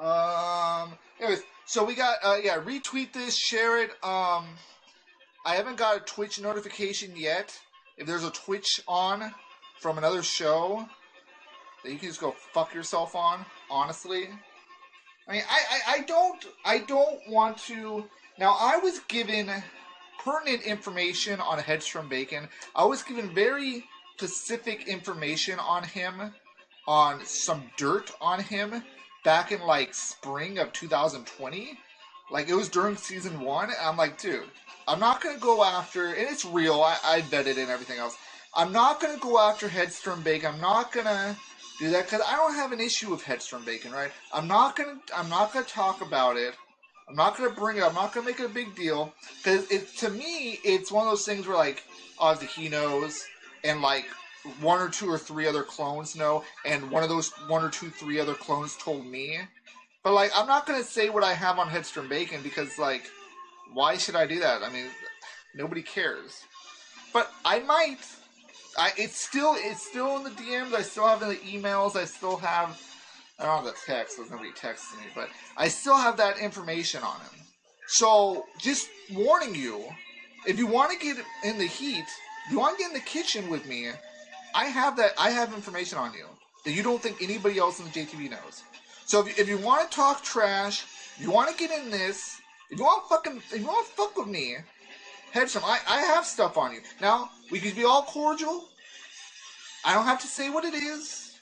Anyways, so we got retweet this, share it. I haven't got a Twitch notification yet. If there's a Twitch on from another show that you can just go fuck yourself on, honestly. I mean, I don't want to. Now, I was given pertinent information on Headstrong Bacon. I was given very specific information on him, on some dirt on him, back in, like, spring of 2020. Like, it was during season 1, and I'm like, dude, I'm not going to go after, and it's real, I vetted it and everything else. I'm not going to go after Headstrong Bacon. I'm not going to do that, because I don't have an issue with Headstrong Bacon, right? I'm not going to talk about it. I'm not going to bring it up. I'm not going to make it a big deal, because to me, it's one of those things where, like, obviously he knows, and, like, 1 or 2 or 3 other clones know, and one of those 1 or 2, 3 other clones told me. But, like, I'm not going to say what I have on Headstrong Bacon, because, like, why should I do that? I mean, nobody cares. But I might. It's still in the DMs. I still have the emails. I don't have the text. There's nobody texting me. But I still have that information on him. So, just warning you, if you want to get in the heat, if you want to get in the kitchen with me, I have information on you that you don't think anybody else in the JTV knows. So if you want to talk trash, if you want to get in this, if you want to fuck with me, Headstrong, I have stuff on you. Now, we could be all cordial. I don't have to say what it is,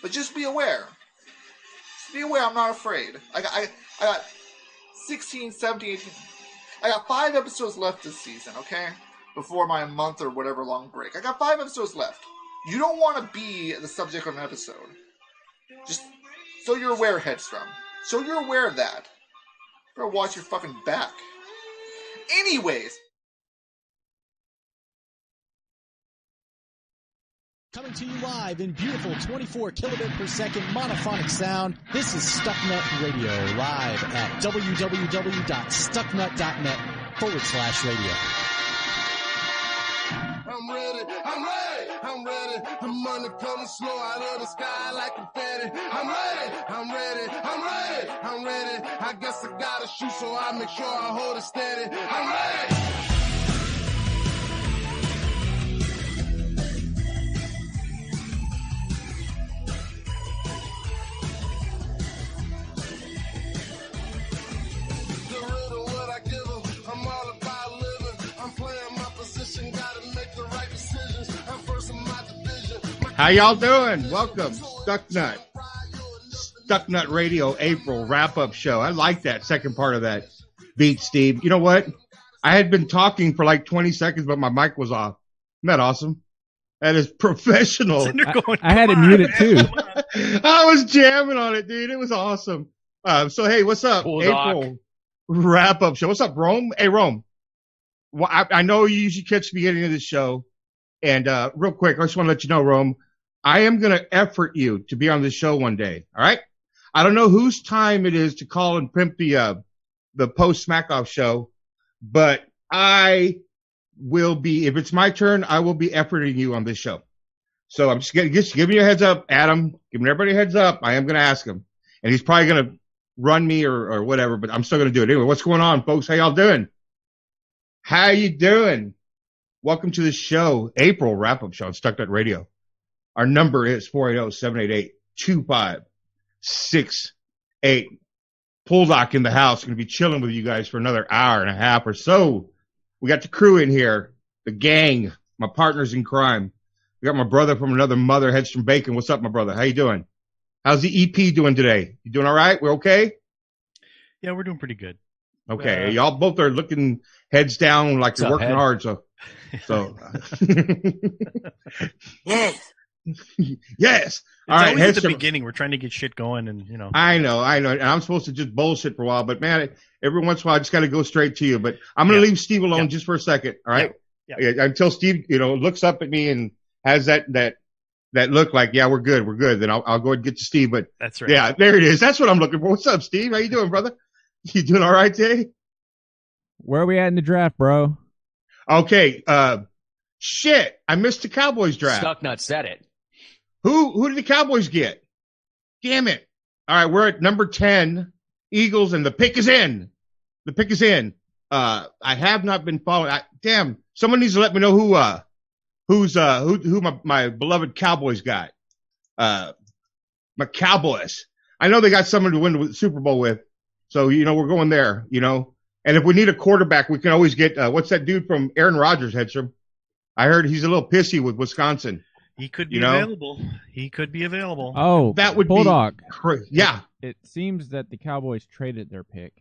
but just be aware. Just be aware, I'm not afraid. I got 16, 17, 18. I got 5 episodes left this season, okay? Before my month or whatever long break. I got 5 episodes left. You don't want to be the subject of an episode. Just so you're aware, Headstrong. So you're aware of that. Better watch your fucking back. Anyways. Coming to you live in beautiful 24 kilobit per second monophonic sound, this is Stucknut Radio, live at www.stucknut.net/radio. I'm ready. The money coming slow out of the sky like confetti. I'm ready. I guess I gotta shoot, so I make sure I hold it steady. I'm ready. How y'all doing? Welcome, Stucknut Radio April wrap-up show. I like that second part of that beat, Steve. You know what? I had been talking for like 20 seconds, but my mic was off. Isn't that awesome? That is professional. I had it muted too. I was jamming on it, dude. It was awesome. So, hey, what's up? Cool April wrap-up show. What's up, Rome? Hey, Rome. Well, I know you usually catch the beginning of the show. And real quick, I just want to let you know, Rome, I am going to effort you to be on this show one day. All right? I don't know whose time it is to call and pimp the post Smack Off show, but I will be, if it's my turn, I will be efforting you on this show. So I'm just giving you a heads up, Adam, giving everybody a heads up. I am going to ask him, and he's probably going to run me or whatever, but I'm still going to do it. Anyway, what's going on, folks? How y'all doing? How you doing? Welcome to the show, April wrap-up show on Stucknut Radio. Our number is 480-788-2568. Pulldock in the house. Going to be chilling with you guys for another hour and a half or so. We got the crew in here, the gang, my partners in crime. We got my brother from another mother, Headstrong Bacon. What's up, my brother? How you doing? How's the EP doing today? You doing all right? We're okay? Yeah, we're doing pretty good. Okay. Y'all both are looking heads down like you're working hard. So yes. All right. At the beginning, we're trying to get shit going, and you know. I know. And I'm supposed to just bullshit for a while, but man, every once in a while, I just got to go straight to you. But I'm going to leave Steve alone just for a second. All right. Yeah. Until Steve, looks up at me and has that look like, yeah, we're good. Then I'll go ahead and get to Steve. But that's right. Yeah, there it is. That's what I'm looking for. What's up, Steve? How you doing, brother? You doing all right today? Where are we at in the draft, bro? Okay. Shit. I missed the Cowboys draft. Stucknut said it. Who did the Cowboys get? Damn it. All right, we're at number 10, Eagles, and the pick is in. The pick is in. I have not been following. Damn, someone needs to let me know who my beloved Cowboys got. My Cowboys. I know they got someone to win the Super Bowl with, so we're going there. And if we need a quarterback, we can always get what's that dude from Aaron Rodgers, Hedstrom? I heard he's a little pissy with Wisconsin. He could be available. He could be available. Oh, that would Bulldog. be yeah. It seems that the Cowboys traded their pick.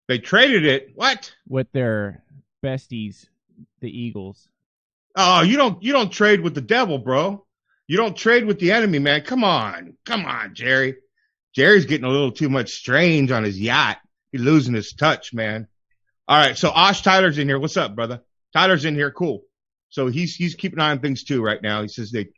They traded it. What? With their besties, the Eagles. Oh, you don't trade with the devil, bro. You don't trade with the enemy, man. Come on, Jerry. Jerry's getting a little too much strange on his yacht. He's losing his touch, man. All right, so Osh Tyler's in here. What's up, brother? Tyler's in here. Cool. So he's keeping an eye on things too right now. He says they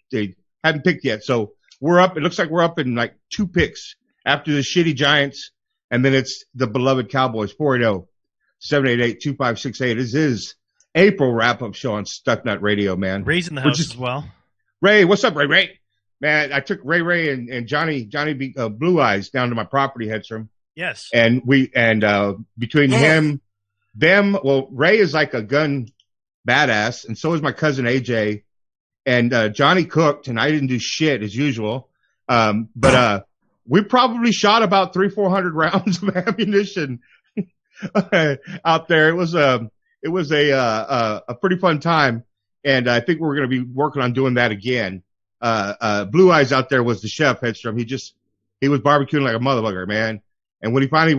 haven't picked yet. So we're up. It looks like we're up in like 2 picks after the shitty Giants, and then it's the beloved Cowboys. 480-788-2568. This is April wrap-up show on Stucknut Radio, man. Ray's in the house as well. Ray, what's up, Ray? Man, I took Ray and Johnny Blue Eyes down to my property, Hedstrom. Yes. And between them, well, Ray is like a gun badass, and so is my cousin AJ. And Johnny cooked, and I didn't do shit as usual. But we probably shot about 300-400 rounds of ammunition out there. It was a pretty fun time, and I think we're going to be working on doing that again. Blue Eyes out there was the chef, Hedstrom. He was barbecuing like a motherfucker, man. And when we finally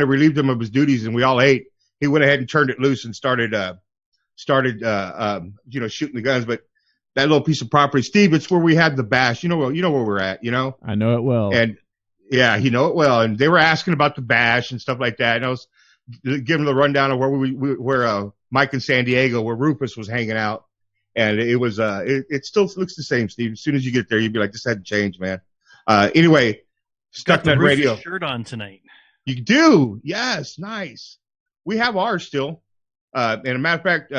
relieved him of his duties and we all ate, he went ahead and turned it loose and started shooting the guns. But that little piece of property, Steve, it's where we had the bash. You know where we're at, I know it well. And yeah, you know it well. And they were asking about the bash and stuff like that. And I was giving the rundown of where Mike in San Diego, where Rufus was hanging out. And it was it still looks the same, Steve. As soon as you get there, you'd be like, this hadn't changed, man. Anyway, Stucknut Radio. Shirt on tonight. You do, yes, nice. We have ours still. And a matter of fact,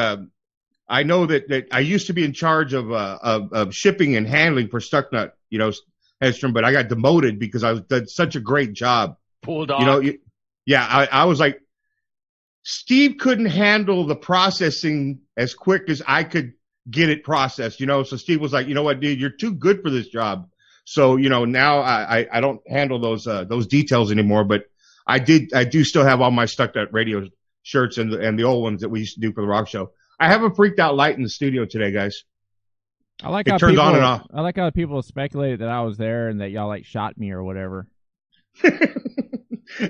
I know that I used to be in charge of shipping and handling for Stucknut, Hedstrom, but I got demoted because I did such a great job. Bulldog. I was like, Steve couldn't handle the processing as quick as I could get it processed, So Steve was like, you know what, dude, you're too good for this job. So, now I don't handle those details anymore, but I do still have all my Stucknut Radio shirts and the old ones that we used to do for the rock show. I have a freaked out light in the studio today, guys. I like it how turns people, on and off. I like how people speculated that I was there and that y'all like shot me or whatever.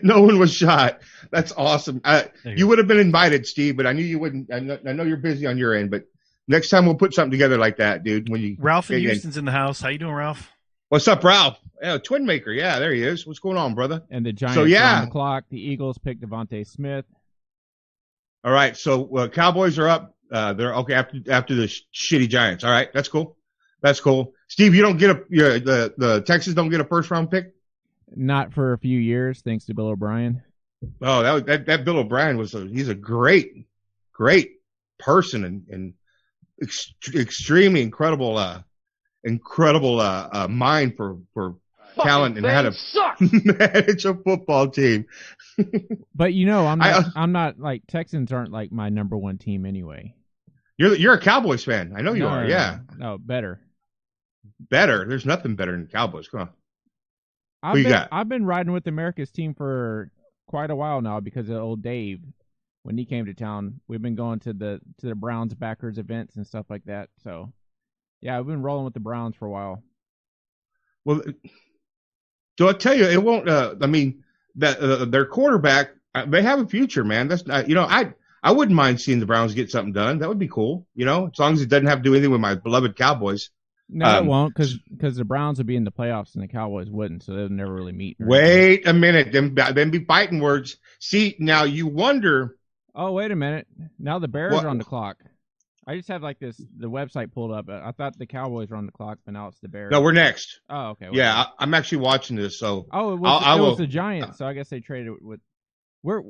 No one was shot. That's awesome. You would have been invited, Steve, but I knew you wouldn't. I know you're busy on your end, but next time we'll put something together like that, dude. Ralph in Houston's in the house. How you doing, Ralph? What's up, Ralph? Yeah, Twin Maker. Yeah, there he is. What's going on, brother? And the Giants are on the clock. The Eagles picked Devontae Smith. All right, so Cowboys are up. They're okay after the shitty Giants. All right, that's cool. Steve, you don't get the Texans don't get a first round pick. Not for a few years, thanks to Bill O'Brien. Oh, that Bill O'Brien he's a great person and extremely incredible mind for talent and how to manage a football team. But I'm not like Texans aren't like my number one team anyway. You're a Cowboys fan. I know you are. Yeah. No, better. There's nothing better than Cowboys. Come on. I've been riding with America's team for quite a while now because of old Dave. When he came to town, we've been going to the Browns backers events and stuff like that. So, yeah, I've been rolling with the Browns for a while. Well, so I tell you, it won't. Their quarterback, they have a future, man. That's not, I wouldn't mind seeing the Browns get something done. That would be cool, as long as it doesn't have to do anything with my beloved Cowboys. No, it won't, because the Browns would be in the playoffs and the Cowboys wouldn't, so they would never really meet. Wait a minute, them be fighting words. See, now you wonder. Oh, wait a minute. Now the Bears are on the clock. I just have the website pulled up. I thought the Cowboys were on the clock, but now it's the Bears. No, we're next. Oh, okay. Yeah, I'm actually watching this. So it was the Giants. So I guess they traded with. We're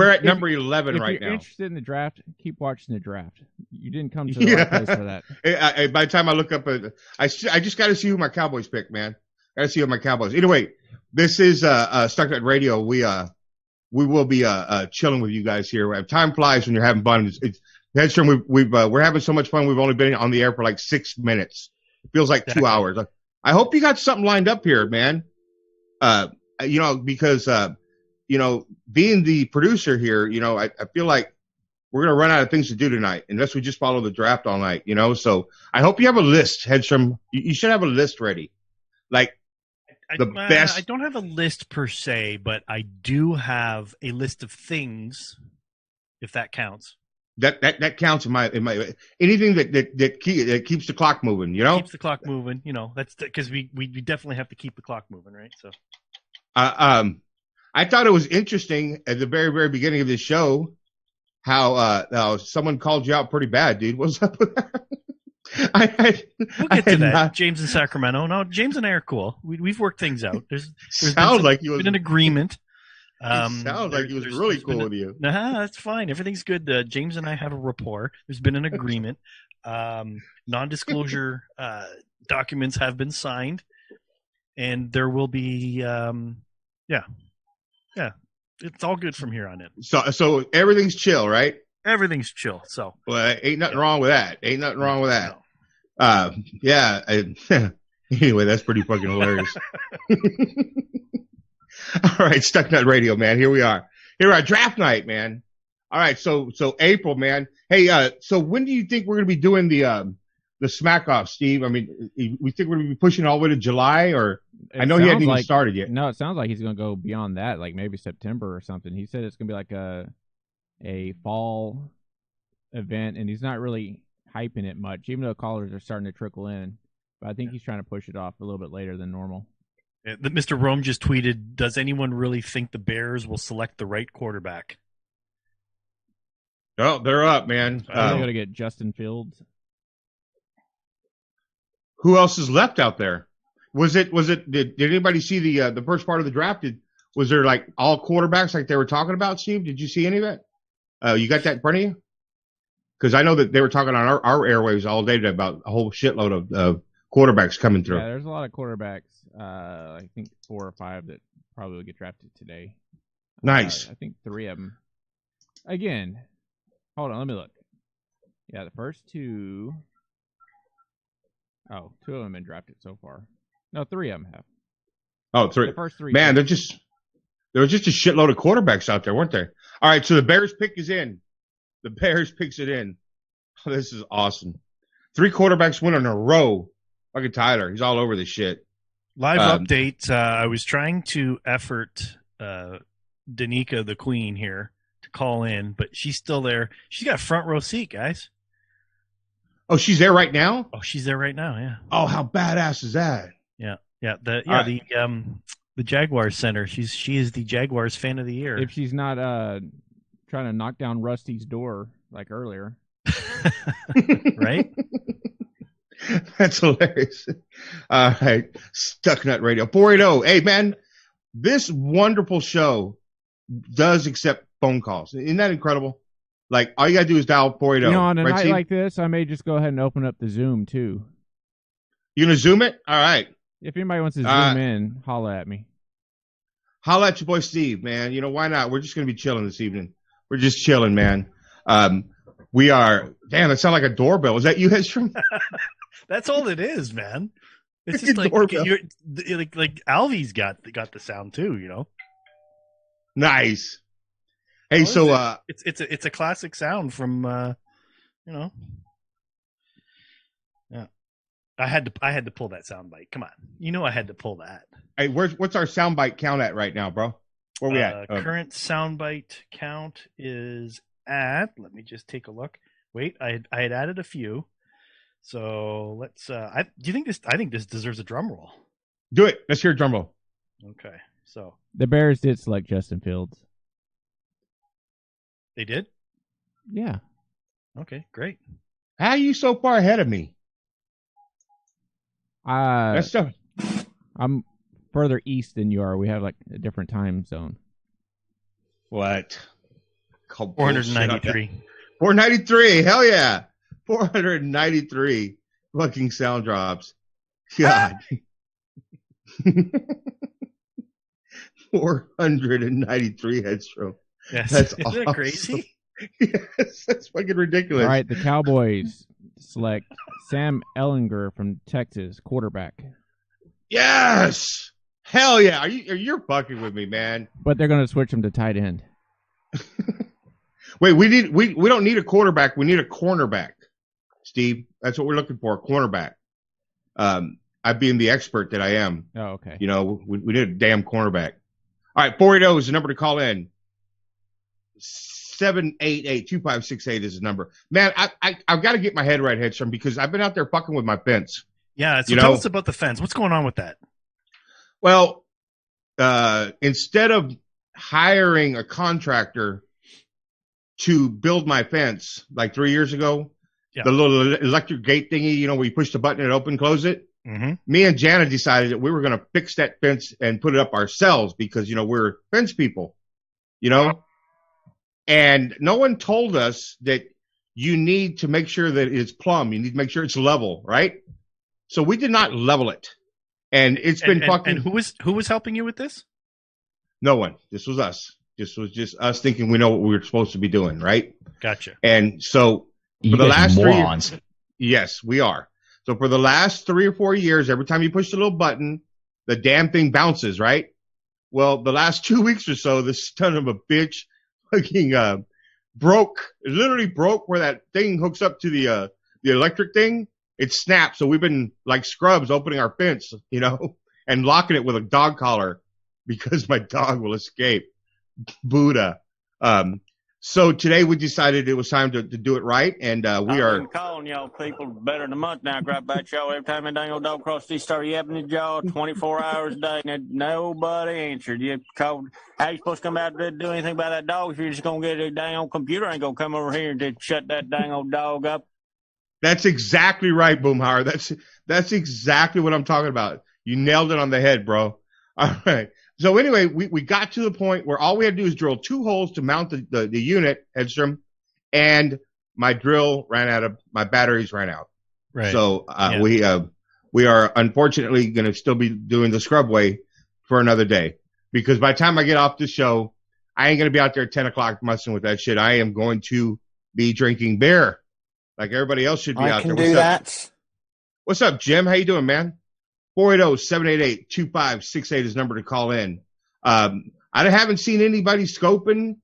at number 11 right now. If you're interested in the draft, keep watching the draft. You didn't come to the right place for that. By the time I look up, I just got to see who my Cowboys pick, man. Gotta see what my Cowboys. Anyway, this is Stucknut Radio. We will be chilling with you guys here. Time flies when you're having fun. Headstrom, we're having so much fun. We've only been on the air for like 6 minutes. It feels like 2 hours. I hope you got something lined up here, man. Because being the producer here, I feel like we're gonna run out of things to do tonight unless we just follow the draft all night. So I hope you have a list, Headstrom. You should have a list ready, like the best. I don't have a list per se, but I do have a list of things, if that counts. That counts in my anything that keeps the clock moving. Keeps the clock moving. That's because we definitely have to keep the clock moving, right? So, I thought it was interesting at the very, very beginning of this show how someone called you out pretty bad, dude. What's up with that? We'll get to that. James in Sacramento. No, James and I are cool. We've worked things out. There's been an agreement. Sounds like he was really cool with you. Nah, that's fine. Everything's good. James and I have a rapport. There's been an agreement. Non-disclosure documents have been signed, and there will be. Yeah. It's all good from here on in. So everything's chill, right? Everything's chill. So, well, ain't nothing wrong with that. No. Yeah. Anyway, that's pretty fucking hilarious. All right, Stucknut Radio, man. Here we are. Draft night, man. All right, so April, man. Hey, so when do you think we're gonna be doing the smack off, Steve? I mean, we think we're gonna be pushing all the way to July, or I know he hasn't even started yet. No, it sounds like he's gonna go beyond that, like maybe September or something. He said it's gonna be like a fall event, and he's not really hyping it much, even though callers are starting to trickle in. But I think he's trying to push it off a little bit later than normal. Mr. Rome just tweeted, does anyone really think the Bears will select the right quarterback? Oh, they're up, man. They got to get Justin Fields. Who else is left out there? Did anybody see the first part of the draft? Was there like all quarterbacks like they were talking about, Steve? Did you see any of that? You got that in front of you? Because I know that they were talking on our airwaves all day about a whole shitload of quarterbacks coming through. Yeah, there's a lot of quarterbacks. I think 4 or 5 that probably will get drafted today. Nice. I think 3 of them. Again, hold on, let me look. Yeah, the first 2. Oh, 2 of them have been drafted so far. No, 3 of them have. Oh, 3. The first 3. Man, there was just a shitload of quarterbacks out there, weren't there? All right, so the Bears pick is in. The Bears picks it in. Oh, this is awesome. 3 quarterbacks win in a row. Look at Tyler. He's all over this shit. Live update. I was trying to effort Danica, the queen here, to call in, but she's still there. She's got a front row seat, guys. Oh, she's there right now? Oh, she's there right now, yeah. Oh, how badass is that? Yeah. The Jaguars center. She is the Jaguars fan of the year. If she's not trying to knock down Rusty's door like earlier. Right? That's hilarious. All right. Stucknut Radio 480. Hey, man, this wonderful show does accept phone calls. Isn't that incredible? Like, all you got to do is dial 480. On a night like this, I may just go ahead and open up the Zoom, too. You going to Zoom it? All right. If anybody wants to Zoom in, holla at me. Holla at your boy Steve, man. Why not? We're just going to be chilling this evening. We're just chilling, man. We are. Damn, that sounds like a doorbell. Is that you, Headstrom? That's all it is, man. It's just like Alvy's got the sound too, Nice. Hey, so it's a classic sound from Yeah. I had to pull that sound bite. Come on. I had to pull that. Hey, what's our sound bite count at right now, bro? Where we at? Current soundbite count is at. Let me just take a look. Wait, I had added a few. So let's. Do you think this? I think this deserves a drum roll. Do it. Let's hear a drum roll. Okay. So the Bears did select Justin Fields. They did? Yeah. Okay. Great. How are you so far ahead of me? That's tough. I'm further east than you are. We have like a different time zone. What? 493. 493. Hell yeah. 493 fucking sound drops. God. 493 Hedstrom. Yes. That's Isn't awesome. that crazy? Yes, that's fucking ridiculous. All right, the Cowboys select Sam Ellinger from Texas, quarterback. Yes. Hell yeah. You're fucking with me, man. But they're going to switch him to tight end. Wait, we don't need a quarterback. We need a cornerback, Steve. That's what we're looking for, a cornerback. I being the expert that I am. Oh, okay. You know, we need a damn cornerback. All right, 480 is the number to call in. 788-2568 is the number. Man, I've got to get my head right, Hedstrom, because I've been out there fucking with my fence. Yeah, so tell us about the fence. What's going on with that? Well, instead of hiring a contractor to build my fence like 3 years ago, the little electric gate thingy, where you push the button and open, close it. Mm-hmm. Me and Jana decided that we were going to fix that fence and put it up ourselves because, we're fence people, and no one told us that you need to make sure that it's plumb. You need to make sure it's level, right? So we did not level it. And it's been fucking. And who was helping you with this? No one. This was us. This was just us thinking we know what we were supposed to be doing, right? Gotcha. And so for the last morons. 3 years, yes, we are. So for the last 3 or 4 years, every time you push the little button, the damn thing bounces, right? Well, the last 2 weeks or so, this son of a bitch fucking literally broke where that thing hooks up to the electric thing. It snapped. So we've been like scrubs opening our fence, and locking it with a dog collar because my dog will escape. Buddha. So today we decided it was time to do it right, and I've been calling y'all people better than a month now. Grab back y'all every time that dang old dog crossed these start yapping at y'all 24 hours a day, and nobody answered. You called. How you supposed to come out to do anything about that dog if you're just gonna get a dang old computer? Ain't gonna come over here and shut that dang old dog up. That's exactly right, Boomhauer. That's exactly what I'm talking about. You nailed it on the head, bro. All right. So anyway, we got to the point where all we had to do is drill 2 holes to mount the unit, Hedstrom, and my batteries ran out. Right. So we are unfortunately going to still be doing the scrub way for another day, because by the time I get off the show, I ain't going to be out there at 10 o'clock messing with that shit. I am going to be drinking beer like everybody else should be out there. I can do that. What's up, Jim? How you doing, man? 480-788-2568 is the number to call in. I haven't seen anybody scoping.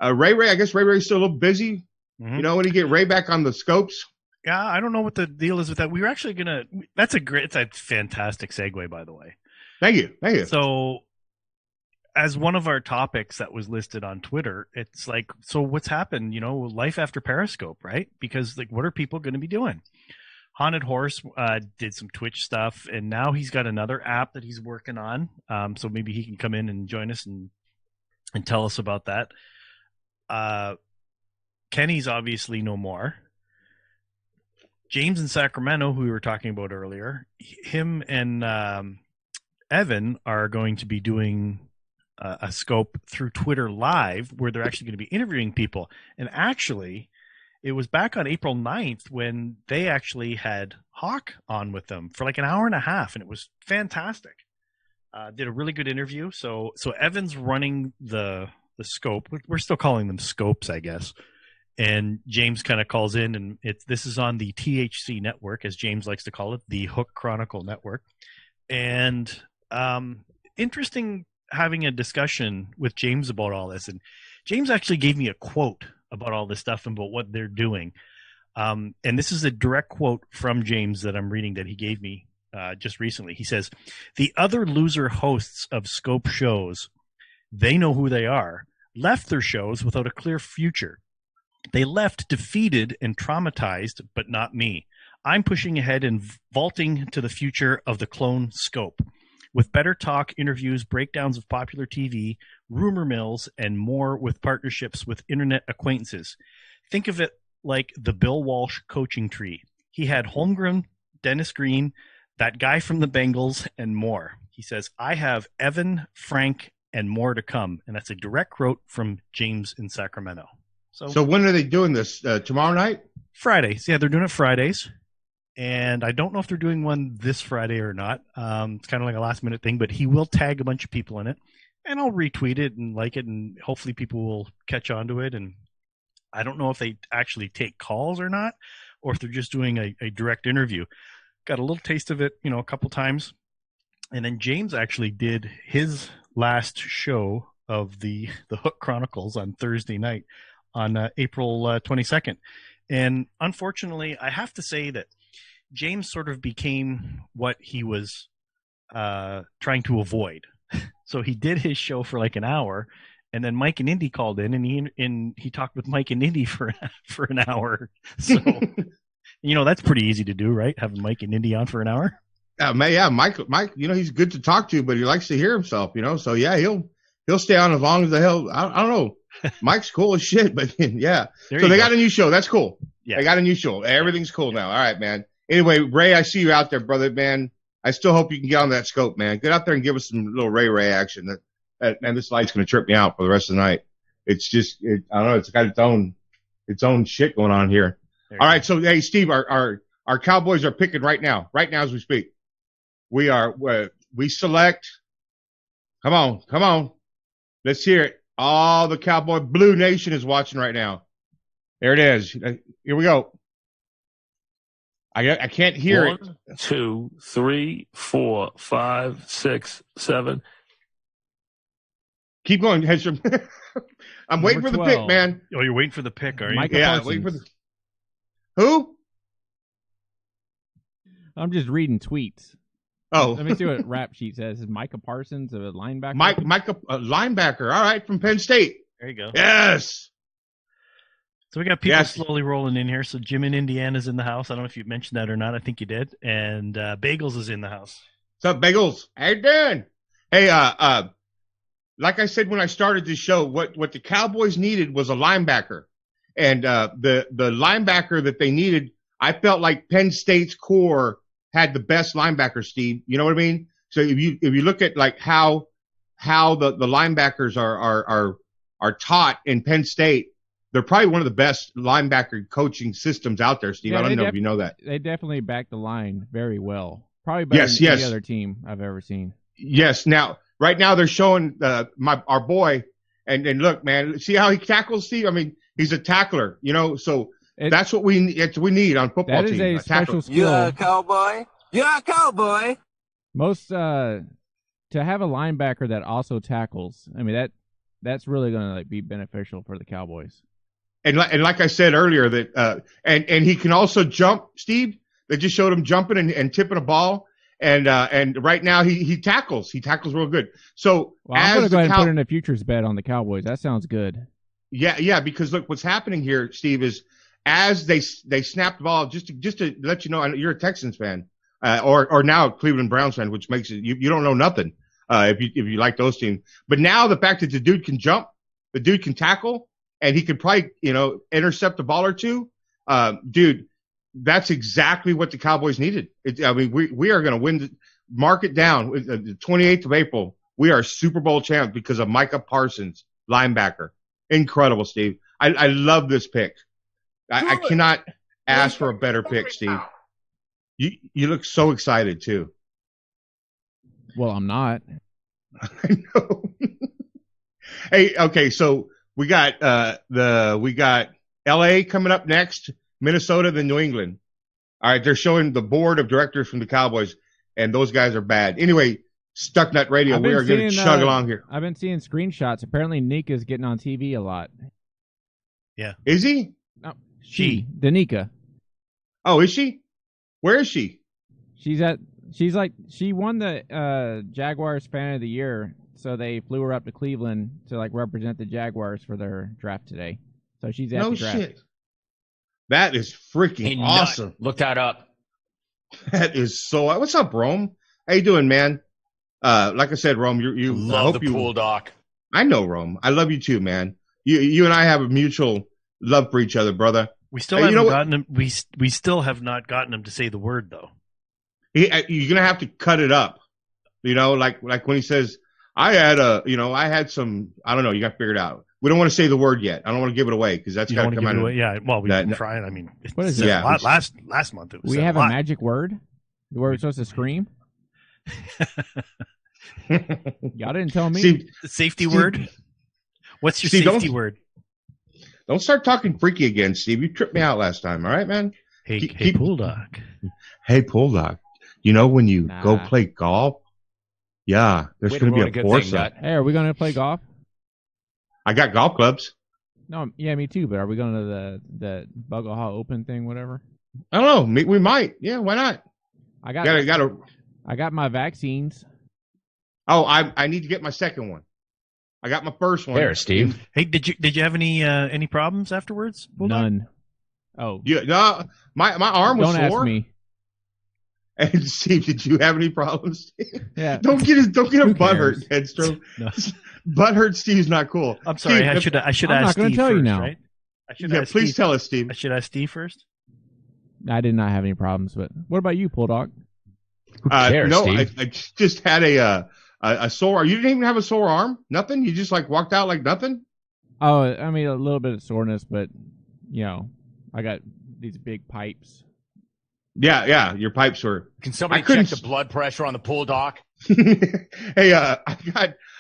Ray, I guess Ray's still a little busy. Mm-hmm. When you get Ray back on the scopes. Yeah, I don't know what the deal is with that. We were actually it's a fantastic segue, by the way. Thank you. So as one of our topics that was listed on Twitter, it's like, so what's happened, life after Periscope, right? Because what are people going to be doing? Haunted Horse did some Twitch stuff, and now he's got another app that he's working on. So maybe he can come in and join us and tell us about that. Kenny's obviously no more. James in Sacramento, who we were talking about earlier, him and Evan are going to be doing a scope through Twitter Live, where they're actually going to be interviewing people. And actually, it was back on April 9th when they actually had Hawk on with them for like an hour and a half, and it was fantastic. Did a really good interview. So Evan's running the scope. We're still calling them scopes, I guess. And James kind of calls in, and this is on the THC network, as James likes to call it, the Hook Chronicle network. And interesting having a discussion with James about all this. And James actually gave me a quote about all this stuff and about what they're doing. And this is a direct quote from James that I'm reading that he gave me just recently. He says, "The other loser hosts of Scope shows, they know who they are, left their shows without a clear future. They left defeated and traumatized, but not me. I'm pushing ahead and vaulting to the future of the clone Scope, with better talk, interviews, breakdowns of popular TV, rumor mills, and more, with partnerships with internet acquaintances. Think of it like the Bill Walsh coaching tree. He had Holmgren, Dennis Green, that guy from the Bengals, and more." He says, "I have Evan, Frank, and more to come." And that's a direct quote from James in Sacramento. So when are they doing this? Tomorrow night? Fridays. Yeah, they're doing it Fridays. And I don't know if they're doing one this Friday or not. It's kind of like a last minute thing, but he will tag a bunch of people in it, and I'll retweet it and like it, and hopefully people will catch on to it. And I don't know if they actually take calls or not, or if they're just doing a direct interview. Got a little taste of it, a couple times. And then James actually did his last show of the Hook Chronicles on Thursday night on April 22nd. And unfortunately, I have to say that James sort of became what he was trying to avoid. So he did his show for like an hour, and then Mike and Indy called in, and he talked with Mike and Indy for an hour. So that's pretty easy to do, right? Having Mike and Indy on for an hour. Mike, he's good to talk to, but he likes to hear himself, So yeah, he'll stay on as long as the hell. I don't know. Mike's cool as shit, but yeah. So they got a new show. That's cool. Yeah. They got a new show. Everything's cool now. All right, man. Anyway, Ray, I see you out there, brother, man. I still hope you can get on that scope, man. Get out there and give us some little Ray action. Man, this light's going to trip me out for the rest of the night. It's just, I don't know. It's got its own shit going on here. All right. So, hey, Steve, our Cowboys are picking right now as we speak. We select. Come on. Let's hear it. All the Cowboy Blue Nation is watching right now. There it is. Here we go. I can't hear it. 1, 2, 3, 4, 5, 6, 7. Keep going, Hedstrom. I'm waiting for the pick, man. Oh, you're waiting for the pick, are you? Micah Parsons. Waiting for the. Who? I'm just reading tweets. Oh. Let me see what Rap Sheet says. Is Micah Parsons a linebacker? Micah, linebacker. All right, from Penn State. There you go. Yes. So we got people slowly rolling in here. So Jim in Indiana's in the house. I don't know if you mentioned that or not. I think you did. And Bagels is in the house. What's up, Bagels? How you doing? Hey, like I said when I started this show, what the Cowboys needed was a linebacker. And the linebacker that they needed, I felt like Penn State's core had the best linebacker, Steve. You know what I mean? So if you look at like how the linebackers are taught in Penn State, they're probably one of the best linebacker coaching systems out there, Steve. Yeah, I don't know if you know that. They definitely back the line very well. Probably better than any other team I've ever seen. Yes. Now, right now they're showing our boy, and look, man, see how he tackles, Steve? I mean, he's a tackler, so that's what we need on football team. That is a special skill. You're a cowboy. You're a cowboy. Most to have a linebacker that also tackles, I mean that's really going to be beneficial for the Cowboys. And like I said earlier, that and he can also jump, Steve. They just showed him jumping and tipping a ball, and right now he tackles. He tackles real good. So I'm going to go ahead and put in a futures bet on the Cowboys. That sounds good. Yeah, because look, what's happening here, Steve, is as they snap the ball, just to let you know, you're a Texans fan, or now a Cleveland Browns fan, which makes it you don't know nothing if you like those teams. But now the fact that the dude can jump, the dude can tackle, and he could probably intercept a ball or two, dude. That's exactly what the Cowboys needed. We are going to win. Mark it down. The 28th of April, we are Super Bowl champs because of Micah Parsons, linebacker. Incredible, Steve. I love this pick. I cannot ask for a better pick, Steve. You look so excited too. Well, I'm not. I know. Hey, okay, so we got LA coming up next, Minnesota, then New England. All right, they're showing the board of directors from the Cowboys, and those guys are bad. Anyway, Stucknut Radio, we are going to chug along here. I've been seeing screenshots. Apparently, Nika's getting on TV a lot. Yeah. Is he? No, Danica. Oh, is she? Where is she? She won the Jaguars Fan of the Year, so they flew her up to Cleveland to represent the Jaguars for their draft today. So she's at the draft. Shit. That is freaking awesome. Nut. Look that up. That is so. What's up, Rome? How you doing, man? Like I said, Rome, you love the pool, Doc. I know, Rome. I love you too, man. You and I have a mutual love for each other, brother. We still haven't gotten him. We still have not gotten him to say the word though. You're gonna have to cut it up. Like when he says, I had some. I don't know. You got to figure it out. We don't want to say the word yet. I don't want to give it away because that's got to come out. Yeah, well, we can try it. I mean, what is it? Yeah, last month it was. We have a magic word where we're supposed to scream. Y'all didn't tell me. Steve, safety word. What's your safety word? Don't start talking freaky again, Steve. You tripped me out last time. All right, man. Hey, Bulldog. Hey, Bulldog. You know when you go play golf? Yeah, there's going to be a foursome. Hey, are we going to play golf? I got golf clubs. No, yeah, me too. But are we going to the Bugahaw Open thing, whatever? I don't know. We might. Yeah, why not? I got my vaccines. Oh, I need to get my second one. I got my first one. There, Steve. Hey, did you have any problems afterwards? Bulldog? None. Oh, yeah. No, my arm was sore. Don't ask me. And Steve, did you have any problems? Yeah. Don't get him butt hurt, Hedstrom. No. Butt hurt Steve's not cool. I'm sorry. Steve, I should I'm ask not Steve tell first, you now. Right? Please tell us, Steve. I should ask Steve first. I did not have any problems, but what about you, Bulldog? Who cares, no, Steve? I just had a sore. You didn't even have a sore arm? Nothing? You just walked out like nothing? Oh, I mean a little bit of soreness, but I got these big pipes. Yeah, your pipes were. Can somebody check the blood pressure on the pool, Doc? Hey,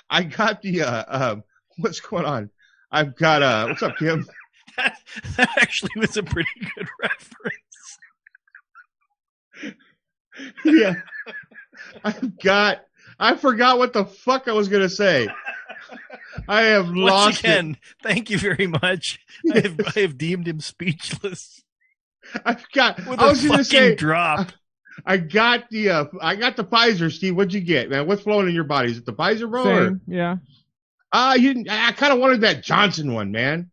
I got the what's going on? I've got what's up, Kim? That actually was a pretty good reference. Yeah, I forgot what the fuck I was gonna say. I have lost again. Thank you very much. I have deemed him speechless. I was going to say drop. I got the Pfizer, Steve. What'd you get, man? What's flowing in your body? Is it the Pfizer, bro? Same, yeah. I kind of wanted that Johnson one, man.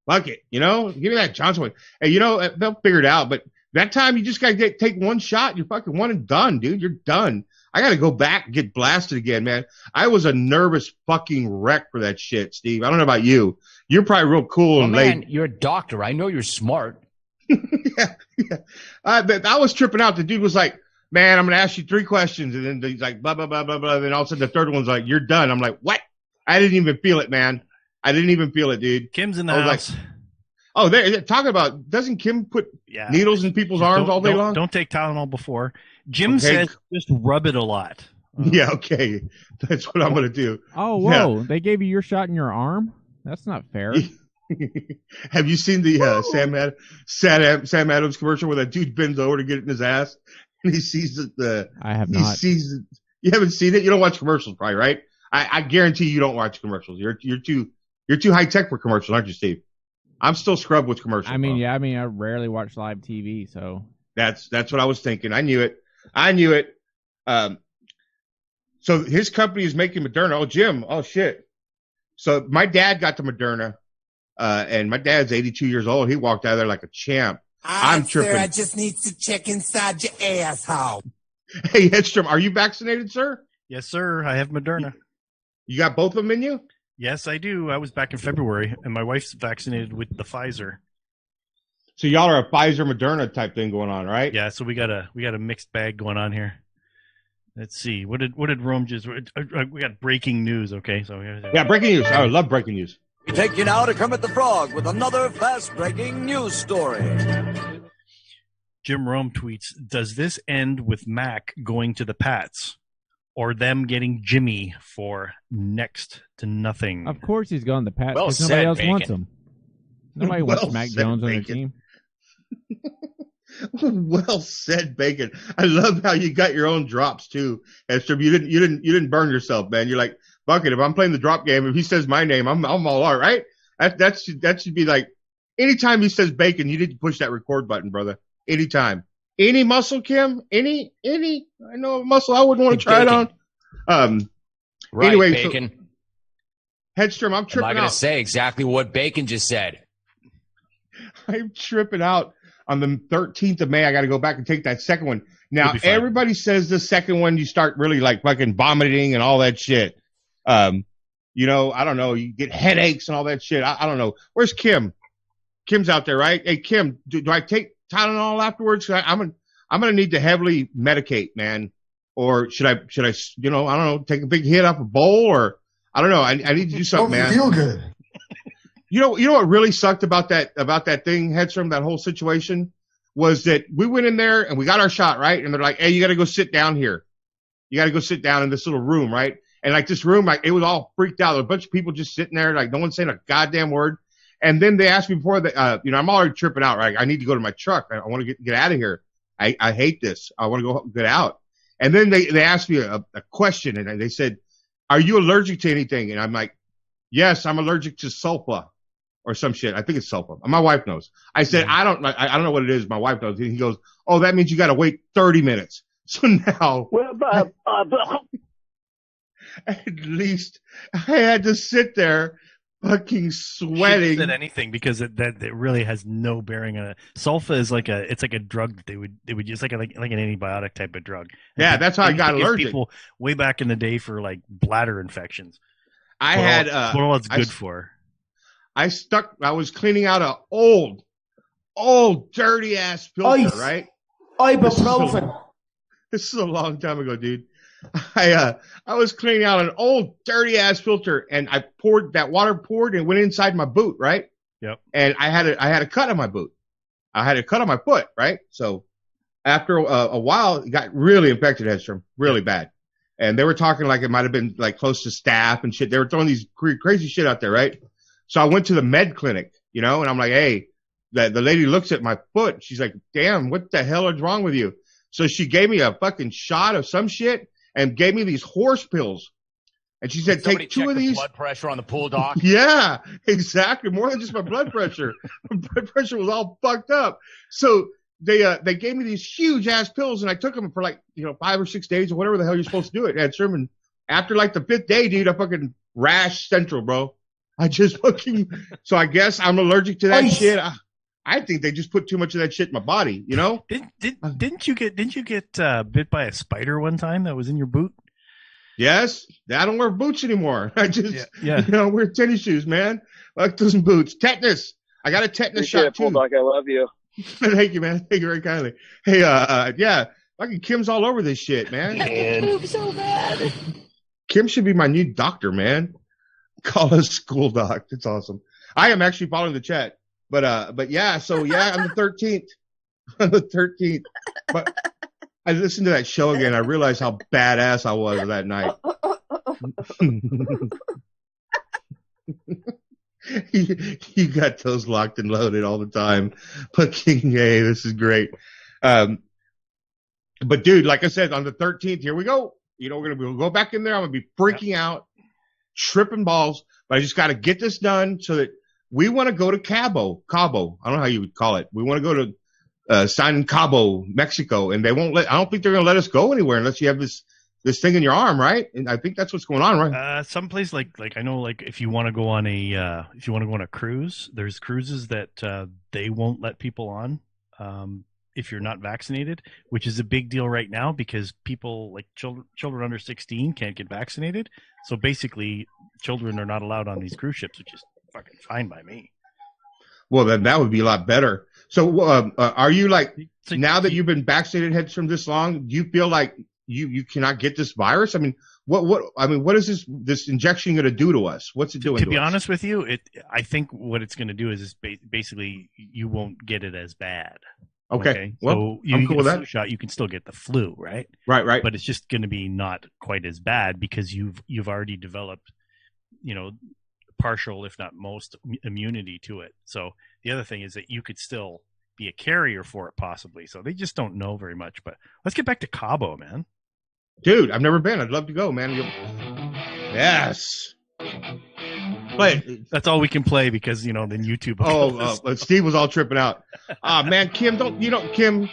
Fuck it, give me that Johnson one. Hey, they'll figure it out. But that time, you just got to take one shot. You're fucking one and done, dude. You're done. I got to go back and get blasted again, man. I was a nervous fucking wreck for that shit, Steve. I don't know about you. You're probably real cool and man, you're a doctor. I know you're smart. Yeah. I was tripping out. The dude was like, man, I'm going to ask you 3 questions. And then he's like, blah, blah, blah, blah, blah. And then all of a sudden the third one's like, you're done. I'm like, what? I didn't even feel it, man. I didn't even feel it, dude. Kim's in the house. They're talking about, doesn't Kim put needles in people's arms all day long? Don't take Tylenol before. Jim says just rub it a lot. Yeah, okay. That's what I'm going to do. Oh, whoa. Yeah. They gave you your shot in your arm? That's not fair. Have you seen the Sam Adams commercial where that dude bends over to get it in his ass and he sees I have not. You haven't seen it? You don't watch commercials, probably, right? I guarantee you don't watch commercials. You're too high tech for commercials, aren't you, Steve? I'm still scrubbed with commercials. I mean, I rarely watch live TV, so that's what I was thinking. I knew it. So his company is making Moderna. Oh, Jim. Oh, shit. So my dad got the Moderna. And my dad's 82 years old. He walked out of there like a champ. I'm tripping. Sir, I just need to check inside your asshole. Hey, Hedstrom, are you vaccinated, sir? Yes, sir. I have Moderna. You got both of them in you? Yes, I do. I was back in February, and my wife's vaccinated with the Pfizer. So y'all are a Pfizer Moderna type thing going on, right? Yeah. So we got a mixed bag going on here. Let's see. What did Rome just? We got breaking news. Okay, so yeah, breaking news. I love breaking news. We take you now to Kermit the Frog with another fast-breaking news story. Jim Rome tweets, does this end with Mac going to the Pats or them getting Jimmy for next to nothing? Of course he's going to the Pats well because nobody else Bacon. wants him. Nobody wants Mac Jones on their team. Well said, Bacon. I love how you got your own drops too. Esther, you didn't burn yourself, man. You're like, fuck it. If I'm playing the drop game, if he says my name, I'm all right. That should be like, anytime he says Bacon, you need to push that record button, brother. Anytime. Any muscle, Kim? Any? I know a muscle I wouldn't want to try Bacon. it on. Right, anyway, Bacon. So, Hedstrom, I'm tripping out. I'm not going to say exactly what Bacon just said. I'm tripping out. On the 13th of May, I got to go back and take that second one. Now, everybody says the second one, you start really like fucking vomiting and all that shit. I don't know. You get headaches and all that shit. I don't know. Where's Kim? Kim's out there, right? Hey, Kim, do I take Tylenol afterwards? I'm gonna need to heavily medicate, man. Or should I, I don't know, take a big hit off a bowl, or I don't know. I need to do something, man. Feel good. You know what really sucked about that thing, Hedstrom, that whole situation, was that we went in there and we got our shot, right? And they're like, hey, you got to go sit down here. You got to go sit down in this little room, right? And like this room, like it was all freaked out. There was a bunch of people just sitting there, like no one saying a goddamn word. And then they asked me before that, I'm already tripping out, right? I need to go to my truck. I want to get out of here. I hate this. I want to go get out. And then they asked me a question, and they said, are you allergic to anything? And I'm like, yes, I'm allergic to sulfa or some shit. I think it's sulfa. My wife knows. I said, I don't know what it is. My wife knows. He goes, oh, that means you got to wait 30 minutes. So now, at least I had to sit there fucking sweating. She said anything because that really has no bearing on it. Sulfa is like a drug that they would use like an antibiotic type of drug. Yeah, that's how I got allergic. People way back in the day for like bladder infections. What all it's good for. I was cleaning out an old dirty ass filter, right? Ibuprofen. This is a long time ago, dude. I was cleaning out an old dirty ass filter, and I poured and went inside my boot, right? Yep. And I had a cut on my boot. I had a cut on my foot, right? So after a while, it got really infected, Hedstrom, really bad. And they were talking like it might have been like close to staph and shit. They were throwing these crazy shit out there, right? So I went to the med clinic, and I'm like, hey, the lady looks at my foot. She's like, damn, what the hell is wrong with you? So she gave me a fucking shot of some shit and gave me these horse pills. And she said, take 2 of these. Blood pressure on the pool dock. Yeah, exactly. More than just my blood pressure. My blood pressure was all fucked up. So they gave me these huge ass pills, and I took them for like 5 or 6 days or whatever the hell you're supposed to do it. And after like the 5th day, dude, I fucking rash central, bro. I just fucking. So I guess I'm allergic to that shit. I think they just put too much of that shit in my body, Didn't you get bit by a spider one time that was in your boot? Yes, I don't wear boots anymore. I just wear tennis shoes, man. Like those boots. Tetanus. I got a tetanus shot too. Bulldog, I love you. Thank you, man. Thank you very kindly. Hey, fucking Kim's all over this shit, man. I so bad. Kim should be my new doctor, man. Call us school doc. It's awesome. I am actually following the chat. But yeah, so yeah, on the 13th. On the 13th. But I listened to that show again. I realized how badass I was that night. You got those locked and loaded all the time. Fucking hey, this is great. But dude, like I said, on the 13th, here we go. We'll go back in there. I'm gonna be freaking out, tripping balls. But I just got to get this done so that we want to go to Cabo. I don't know how you would call it. We want to go to San Cabo, Mexico, and they won't let. I don't think they're going to let us go anywhere unless you have this thing in your arm, right? And I think that's what's going on, right? Some place like I know, like if you want to go on a cruise, there's cruises that they won't let people on if you're not vaccinated, which is a big deal right now because people like children under 16 can't get vaccinated. So basically, children are not allowed on these cruise ships, which is fucking fine by me. Well, then that would be a lot better. So, are you like now that you've been vaccinated Hedstrom this long? Do you feel like you cannot get this virus? I mean, what is this injection going to do to us? What's it doing? To be honest with you, I think what it's going to do is basically you won't get it as bad. Okay. Well, so I'm cool with that. Shot, you can still get the flu, right? Right. But it's just going to be not quite as bad because you've already developed, partial, if not most, immunity to it. So the other thing is that you could still be a carrier for it possibly. So they just don't know very much. But let's get back to Cabo, man. Dude, I've never been. I'd love to go, man. Yes. But that's all we can play because then YouTube. Steve was all tripping out. Man, Kim, Kim.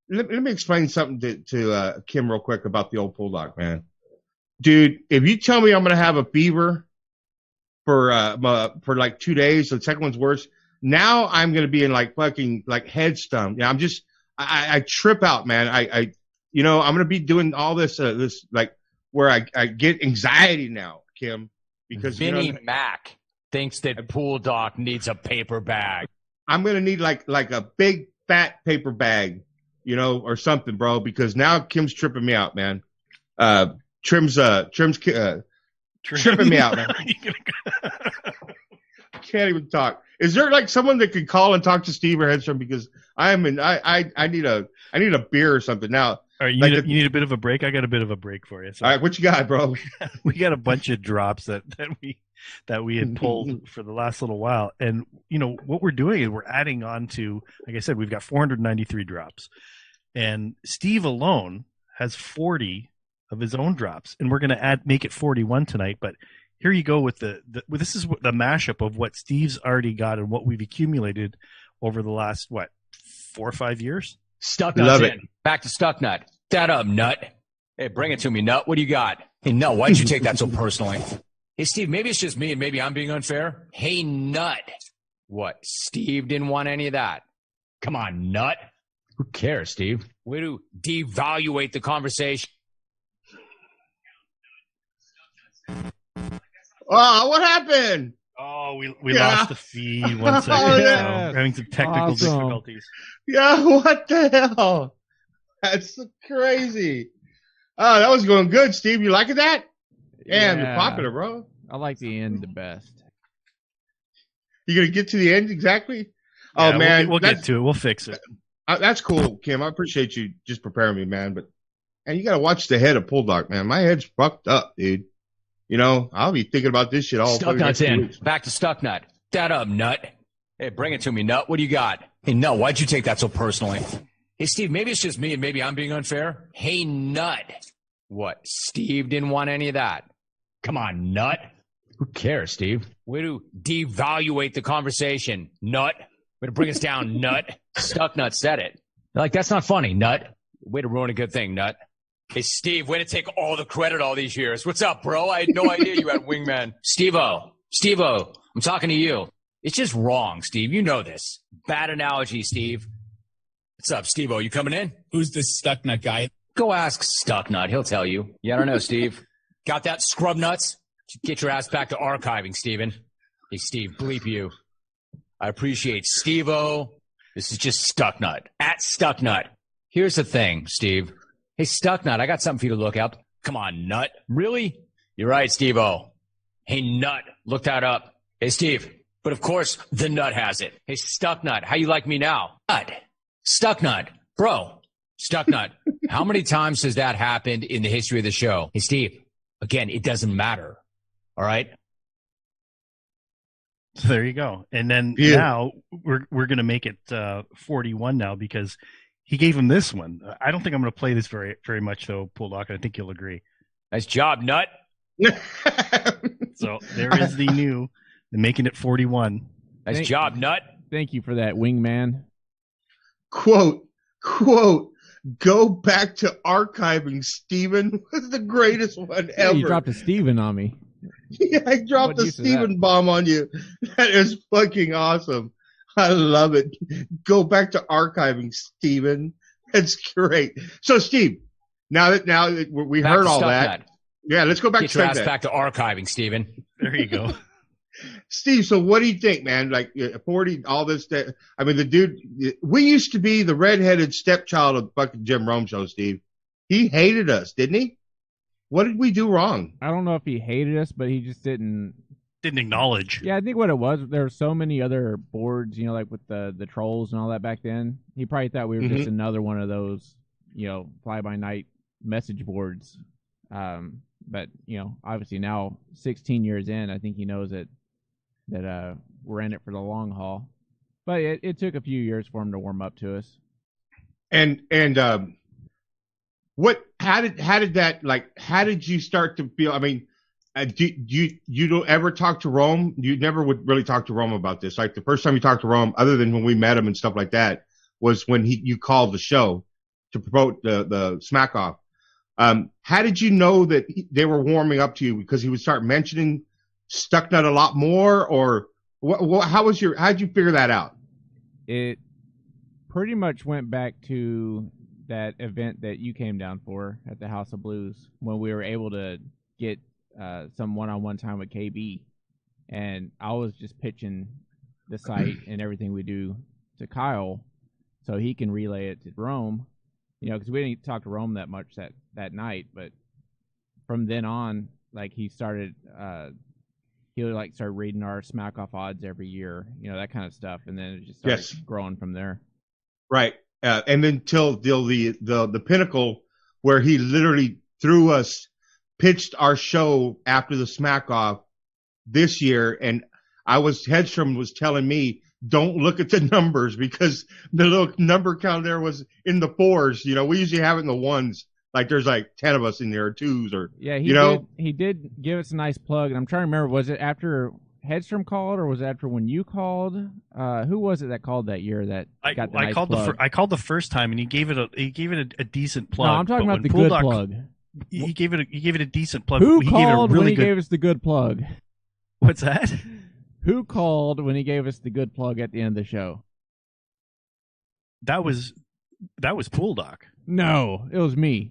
Let me explain something to Kim real quick about the old bulldog, man. Dude, if you tell me I'm gonna have a fever for like 2 days, the second one's worse. Now I'm gonna be in like fucking like head stump. Yeah, I trip out, man. I'm gonna be doing all this like where I get anxiety now, Kim. Because Vinnie Mac thinks that Pool Doc needs a paper bag. I'm gonna need like a big fat paper bag, or something, bro. Because now Kim's tripping me out, man. Trim's tripping me out, man. can't even talk. Is there like someone that could call and talk to Steve or Hedstrom, because I need a beer or something now. All right, you need a bit of a break. I got a bit of a break for you. So. All right, what you got, bro? We got a bunch of drops that we had pulled for the last little while, and what we're doing is we're adding on to, like I said, we've got 493 drops, and Steve alone has 40 of his own drops, and we're going to make it 41 tonight. But here you go with this is the mashup of what Steve's already got and what we've accumulated over the last 4 or 5 years. Stucknut's in. Back to Stucknut. That up, Nut. Hey, bring it to me, Nut. What do you got? Hey, Nut, why'd you take that so personally? Hey, Steve, maybe it's just me and maybe I'm being unfair. Hey, Nut. What? Steve didn't want any of that. Come on, Nut. Who cares, Steve? Way to devaluate the conversation. Oh, what happened? Oh, we lost the feed 1 second. Oh, yeah. So having some technical difficulties. Yeah, what the hell? That's crazy. Oh, that was going good, Steve. You liking that? Damn, you're popular, bro. I like the end the best. You gonna get to the end exactly? Yeah, oh man, we'll get to it. We'll fix it. That's cool, Kim. I appreciate you just preparing me, man. But and you gotta watch the head of Bulldog, man. My head's fucked up, dude. I'll be thinking about this shit all. Stucknut's in. Back to Stucknut. That up, Nut. Hey, bring it to me, Nut. What do you got? Hey, Nut, why'd you take that so personally? Hey, Steve, maybe it's just me and maybe I'm being unfair. Hey, Nut. What? Steve didn't want any of that. Come on, Nut. Who cares, Steve? Way to devaluate the conversation, Nut. Way to bring us down, Nut. Stucknut said it. Like, that's not funny, Nut. Way to ruin a good thing, Nut. Hey, Steve, way to take all the credit all these years. What's up, bro? I had no idea you had wingman. Steve-O, I'm talking to you. It's just wrong, Steve. You know this. Bad analogy, Steve. What's up, Steve-O? You coming in? Who's this Stucknut guy? Go ask Stucknut. He'll tell you. Yeah, I don't know, Steve. Got that, scrub nuts? Get your ass back to archiving, Steven. Hey, Steve, bleep you. I appreciate Steve-O. This is just Stucknut. At Stucknut. Here's the thing, Steve. Hey, Stucknut, I got something for you to look up. Come on, Nut. Really? You're right, Steve-O. Hey, Nut, look that up. Hey, Steve. But of course, the Nut has it. Hey, Stucknut, how you like me now? Nut. Stucknut. Bro. Stucknut. How many times has that happened in the history of the show? Hey, Steve. Again, it doesn't matter. All right? So there you go. And then now we're going to make it 41 now because he gave him this one. I don't think I'm going to play this very, very much, though, Bulldog. I think you'll agree. Nice job, Nut. So there is the making it 41. Nice job, Nut. Thank you for that, wingman. Quote, go back to archiving, Steven. Was the greatest one ever. You dropped a Steven on me. Yeah, I dropped a Steven bomb on you. That is fucking awesome. I love it. Go back to archiving, Steven. That's great. So, Steve, now that we heard all that. Yeah, let's go back to your ass back to archiving, Steven. There you go. Steve, so what do you think, man? Like 40, all this. I mean, the dude, we used to be the redheaded stepchild of fucking Jim Rome show, Steve. He hated us, didn't he? What did we do wrong? I don't know if he hated us, but he just didn't acknowledge. Yeah, I think what it was, there were so many other boards, like with the trolls and all that back then. He probably thought we were just another one of those, fly-by-night message boards. But, obviously now, 16 years in, I think he knows that we're in it for the long haul. But it took a few years for him to warm up to us. And how did you start to feel? I mean, you don't ever talk to Rome? You never would really talk to Rome about this. Like the first time you talked to Rome, other than when we met him and stuff like that, was when you called the show to promote the Smack Off. How did you know that they were warming up to you? Because he would start mentioning Stucknut a lot more, or how'd you figure that out? It pretty much went back to that event that you came down for at the House of Blues when we were able to get some one-on-one time with KB, and I was just pitching the site and everything we do to Kyle so he can relay it to Rome, because we didn't talk to Rome that much that night, but from then on, like, he started he would like start reading our smack off odds every year, that kind of stuff, and then it just started growing from there. Right, and then till the pinnacle where he literally pitched our show after the smack off this year, and Hedstrom was telling me, don't look at the numbers because the little number count there was in the 4s. We usually have it in the 1s. Like there's like 10 of us in there, or 2s, or he did give us a nice plug, and I'm trying to remember, was it after Hedstrom called or was it after when you called? Who was it that called that year that got the nice plug? I called the first time and he gave it a decent plug. No, I'm talking about the good plug. He gave it a decent plug. Who called when he gave us the good plug? What's that? Who called when he gave us the good plug at the end of the show? That was Pool Doc. No, it was me.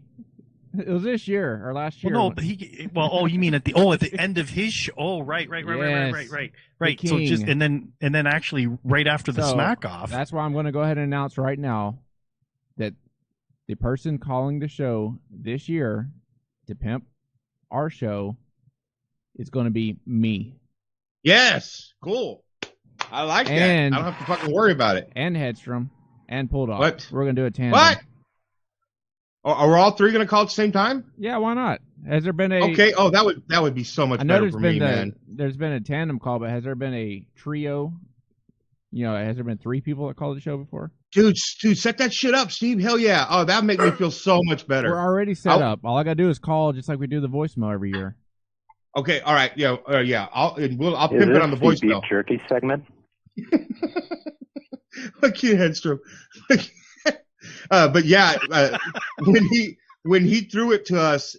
It was this year or last year. Well, no, you mean at the end of his show? Oh, right. So just and then actually right after the smack off. That's why I'm going to go ahead and announce right now that the person calling the show this year to pimp our show is going to be me. Yes, cool. I like that. I don't have to fucking worry about it. And Hedstrom and Bulldog. What? We're going to do a tandem. What? Are we all three going to call at the same time? Yeah, why not? Has there been a... Okay, that would be so much better for me, man. There's been a tandem call, but has there been a trio? Has there been 3 people that called the show before? Dude, set that shit up, Steve. Hell yeah. Oh, that'd make me feel so much better. We're already set up. All I got to do is call just like we do the voicemail every year. Okay, all right. Yeah, I'll pimp it on the voicemail. Beef jerky segment? Look you, Hedstrom. But yeah, when he threw it to us,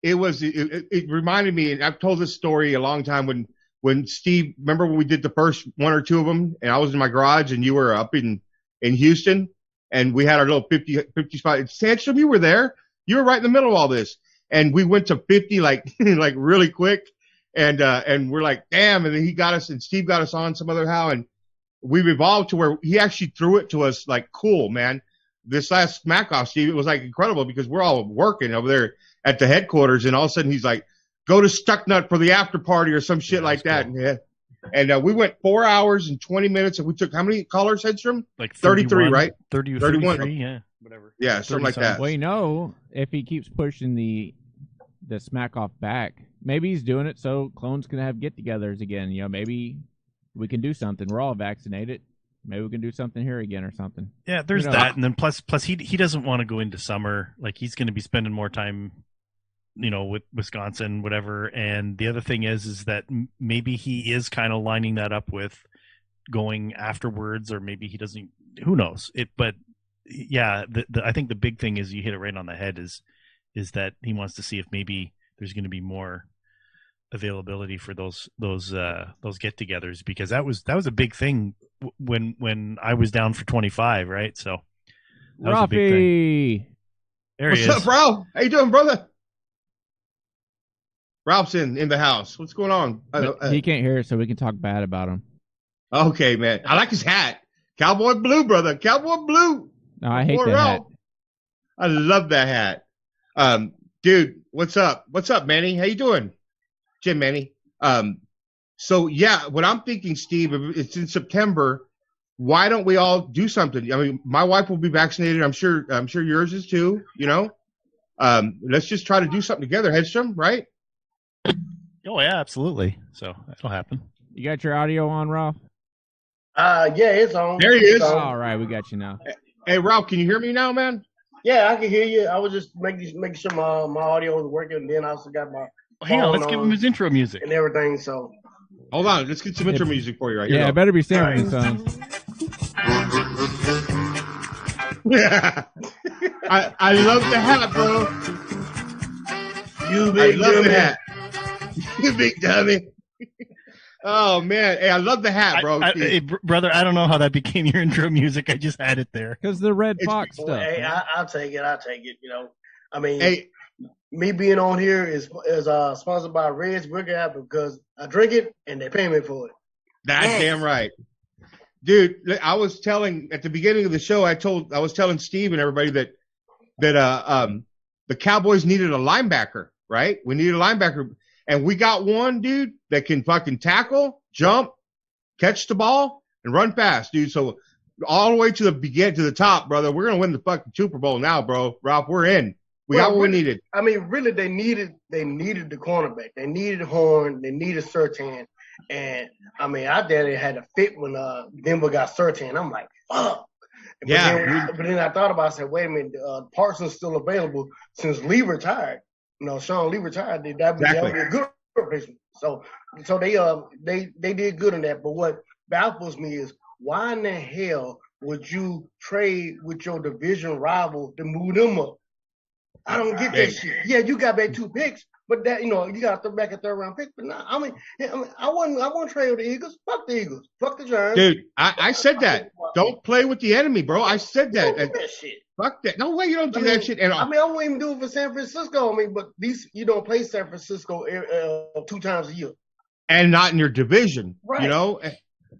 it reminded me, and I've told this story a long time when Steve, remember when we did the first 1 or 2 of them, and I was in my garage and you were up in Houston, and we had our little 50 spot. Sandstrom, you were there. You were right in the middle of all this. And we went to 50 like really quick, and we're like, damn. And then Steve got us on some other how, and we've evolved to where he actually threw it to us like, cool, man. This last smack off, Steve, it was like incredible because we're all working over there at the headquarters, and all of a sudden he's like, go to Stucknut for the after party or some shit like that. Cool. And we went 4 hours and 20 minutes, and we took how many callers, Hedstrom? Like 33, right? 30 or 31. Yeah, whatever. Yeah, something like that. Well, if he keeps pushing the smack off back, maybe he's doing it so clones can have get-togethers again. Maybe we can do something. We're all vaccinated. Maybe we can do something here again or something. Yeah, there's that, and then plus he doesn't want to go into summer. Like he's going to be spending more time, with Wisconsin, whatever. And the other thing is that maybe he is kind of lining that up with going afterwards, or maybe he doesn't. Who knows? But yeah, I think the big thing is you hit it right on the head. Is that he wants to see if maybe there's going to be more availability for those get-togethers, because that was a big thing when I was down for 25, right? So that was a big thing. There he is. What's up, bro? How you doing, brother? Ralph's in the house. What's going on? He can't hear it, so we can talk bad about him. Okay, man. I like his hat. Cowboy blue, brother. Cowboy blue. No, I hate that hat. I love that hat. Dude, what's up? What's up, Manny? How you doing? Jim Manny. So yeah, what I'm thinking, Steve, it's in September. Why don't we all do something? I mean, my wife will be vaccinated. I'm sure yours is too, let's just try to do something together, Hedstrom, right? Oh yeah, absolutely. So that'll happen. You got your audio on, Ralph? Yeah, it's on. There he is. All right, we got you now. Hey, Ralph, can you hear me now, man? Yeah, I can hear you. I was just making sure my audio was working, and then I also got my hang on, let's give him his intro music and everything. So hold on, let's get some intro music for you right here. Yeah, it better be Samuel's son. Yeah, I love the hat, bro. You big dummy. Hat. You big dummy. Oh man, hey, I love the hat, bro. Hey, brother, I don't know how that became your intro music. I just had it there because the Red Fox stuff. Hey, I'll take it. I mean, hey, me being on here is sponsored by Red's Wicker Apple because I drink it and they pay me for it. That's damn right, dude. I was telling at the beginning of the show. I was telling Steve and everybody that the Cowboys needed a linebacker, right? We needed a linebacker. And we got one dude that can fucking tackle, jump, catch the ball, and run fast, dude. So all the way to the top, brother. We're gonna win the fucking Super Bowl now, bro. Ralph, we're in. We got what we needed. I mean, really, they needed the cornerback. They needed Horn. They needed Surtain. And I mean, I thought it had to fit when Denver got Surtain. I'm like, fuck. But then I thought about it. I said, wait a minute, Parsons still available since Lee retired. Sean Lee retired. That would be a good replacement. So they did good on that. But what baffles me is why in the hell would you trade with your division rival to move them up? I don't get that shit. Yeah, you got back 2 picks, but that you got to throw back a 3rd round pick. But I wouldn't trade with the Eagles. Fuck the Eagles. Fuck the Giants. Dude, I said that. Don't play with the enemy, bro. I said that. That shit. Fuck that. No way you don't do that shit. And I wouldn't even do it for San Francisco. But these you don't play San Francisco 2 times a year. And not in your division, right.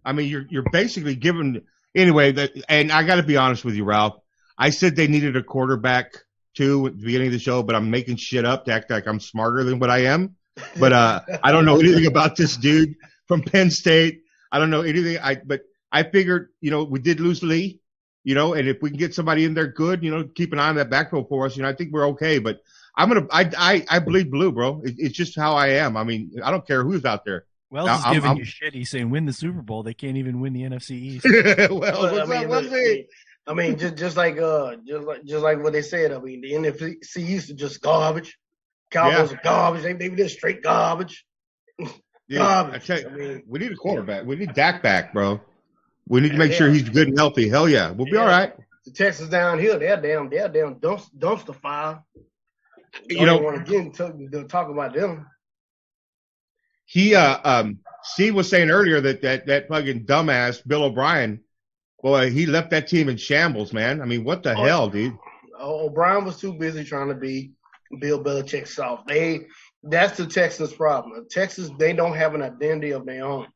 You're basically giving anyway. And I got to be honest with you, Ralph. I said they needed a quarterback too at the beginning of the show, but I'm making shit up to act like I'm smarter than what I am. But I don't know anything about this dude from Penn State. I don't know anything. But I figured, we did lose Lee, and if we can get somebody in there good, keep an eye on that backfield for us. I think we're okay. But I bleed blue, bro. It's just how I am. I mean, I don't care who's out there. Wells is giving you shit. He's saying win the Super Bowl. They can't even win the NFC East. Just like what they said. I mean, the NFC East is just garbage. Cowboys are garbage. They were just straight garbage. Dude, garbage. We need a quarterback. We need Dak back, bro. We need to make sure he's good and healthy. Hell yeah, we'll be all right. The Texans down here, they're damn dumpster fire. I don't want to get into talk about them. Steve was saying earlier that fucking dumbass Bill O'Brien. Boy, he left that team in shambles, man. I mean, what the hell, dude? O'Brien was too busy trying to be Bill Belichick soft. That's the Texans' problem. Texas, they don't have an identity of their own.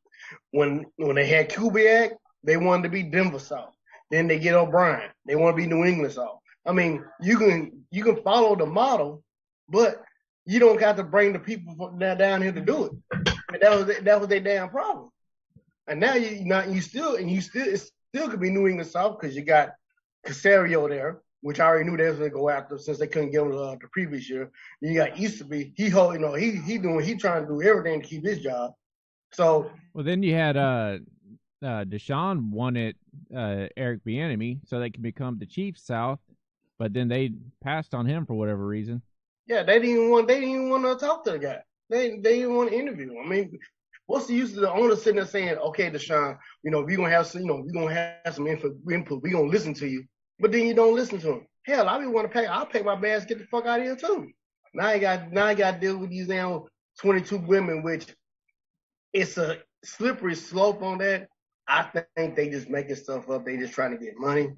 When they had Kubiak, they wanted to be Denver soft. Then they get O'Brien. They want to be New England soft. I mean, you can follow the model, but you don't got to bring the people down here to do it. And that was their damn problem. And now you still could be New England South because you got Casario there, which I already knew they was going to go after since they couldn't get him the previous year. You got Easterby. He trying to do everything to keep his job. So then you had Deshaun wanted Eric Bieniemy so they could become the Chiefs South, but then they passed on him for whatever reason. Yeah, they didn't even want to talk to the guy. They didn't want to interview him. I mean, what's the use of the owner sitting there saying, "Okay, Deshaun, we're gonna have some, we're gonna have some input, we're gonna listen to you," but then you don't listen to him. Hell, I'll pay my bags, get the fuck out of here too. Now I got to deal with these damn 22 women, which it's a slippery slope on that. I think they just making stuff up. They just trying to get money.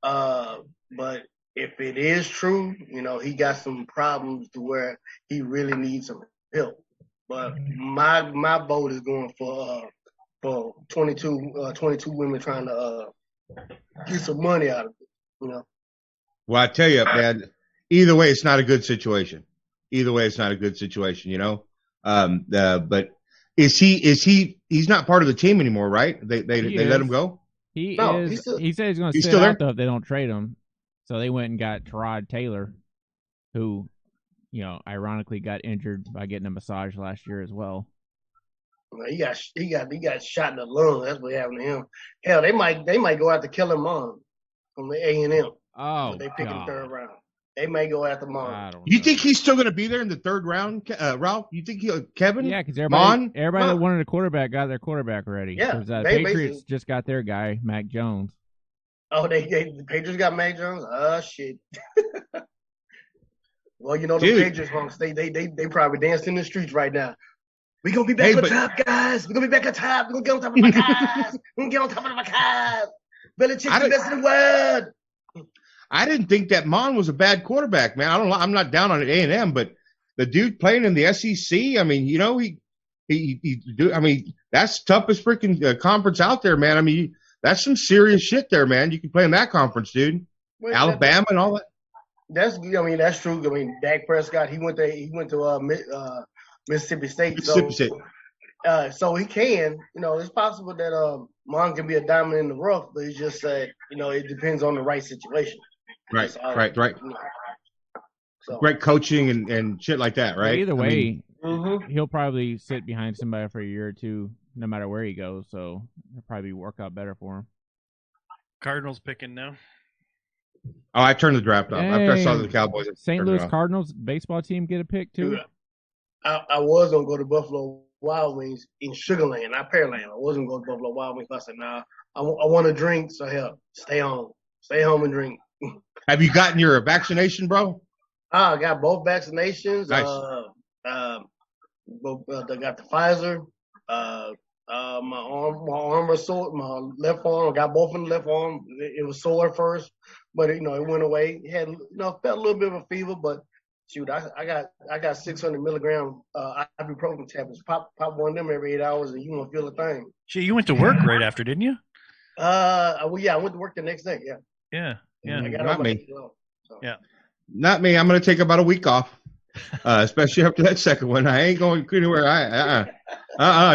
But if it is true, he got some problems to where he really needs some help. But my vote is going for 22 women trying to get some money out of it. Well, I tell you, man. Either way, it's not a good situation. But he's not part of the team anymore, right? They let him go. He said he's going to sit out though if they don't trade him. So they went and got Tyrod Taylor, who, ironically got injured by getting a massage last year as well. He got shot in the lung. That's what happened to him. Hell, they might go after Kellen Mond from the A&M. Oh, they pick him 3rd round. They may go after Mond. You think he's still going to be there in the 3rd round, Ralph? You think Kevin? Yeah, because everybody that wanted a quarterback got their quarterback already. Yeah, the Patriots just got their guy, Mac Jones. Oh, the Patriots got Mac Jones? Oh, shit. Well, the Patriots, folks, they probably dancing in the streets right now. We're going to be back on top, guys. We're going to be back on top. We're going to get on top of my guys. We're going to get on top of my guys. Belichick's the best in the world. I didn't think that Mon was a bad quarterback, man. I'm not down on A&M, but the dude playing in the SEC, I mean, that's toughest freaking conference out there, man. I mean, that's some serious shit there, man. You can play in that conference, dude. Well, Alabama and all that. That's true. I mean, Dak Prescott, he went to Mississippi State. Mississippi State. So he can, it's possible that Mon can be a diamond in the rough, but it's just that, it depends on the right situation. Right. So. Great coaching and shit like that, right? Either way, he'll probably sit behind somebody for a year or two, no matter where he goes. So it'll probably work out better for him. Cardinals picking now. Oh, I turned the draft off after I saw the Cowboys. St. Louis Cardinals baseball team get a pick too. Dude, I was gonna go to Buffalo Wild Wings in Sugarland, not Pearland. I wasn't going to Buffalo Wild Wings. I said, nah, I want to drink, so hell, stay home and drink. Have you gotten your vaccination, bro? I got both vaccinations. Nice. I got the Pfizer. My arm was sore. My left arm, I got both in the left arm. It was sore at first, but it went away. It had felt a little bit of a fever, but shoot, I got 600 milligram ibuprofen tablets. Pop one of them every 8 hours, and you won't feel a thing. Shit, you went to work right after, didn't you? Well, yeah, I went to work the next day. Yeah. I got Not me. So. Yeah. Not me. I'm going to take about a week off, especially after that second one. I ain't going anywhere.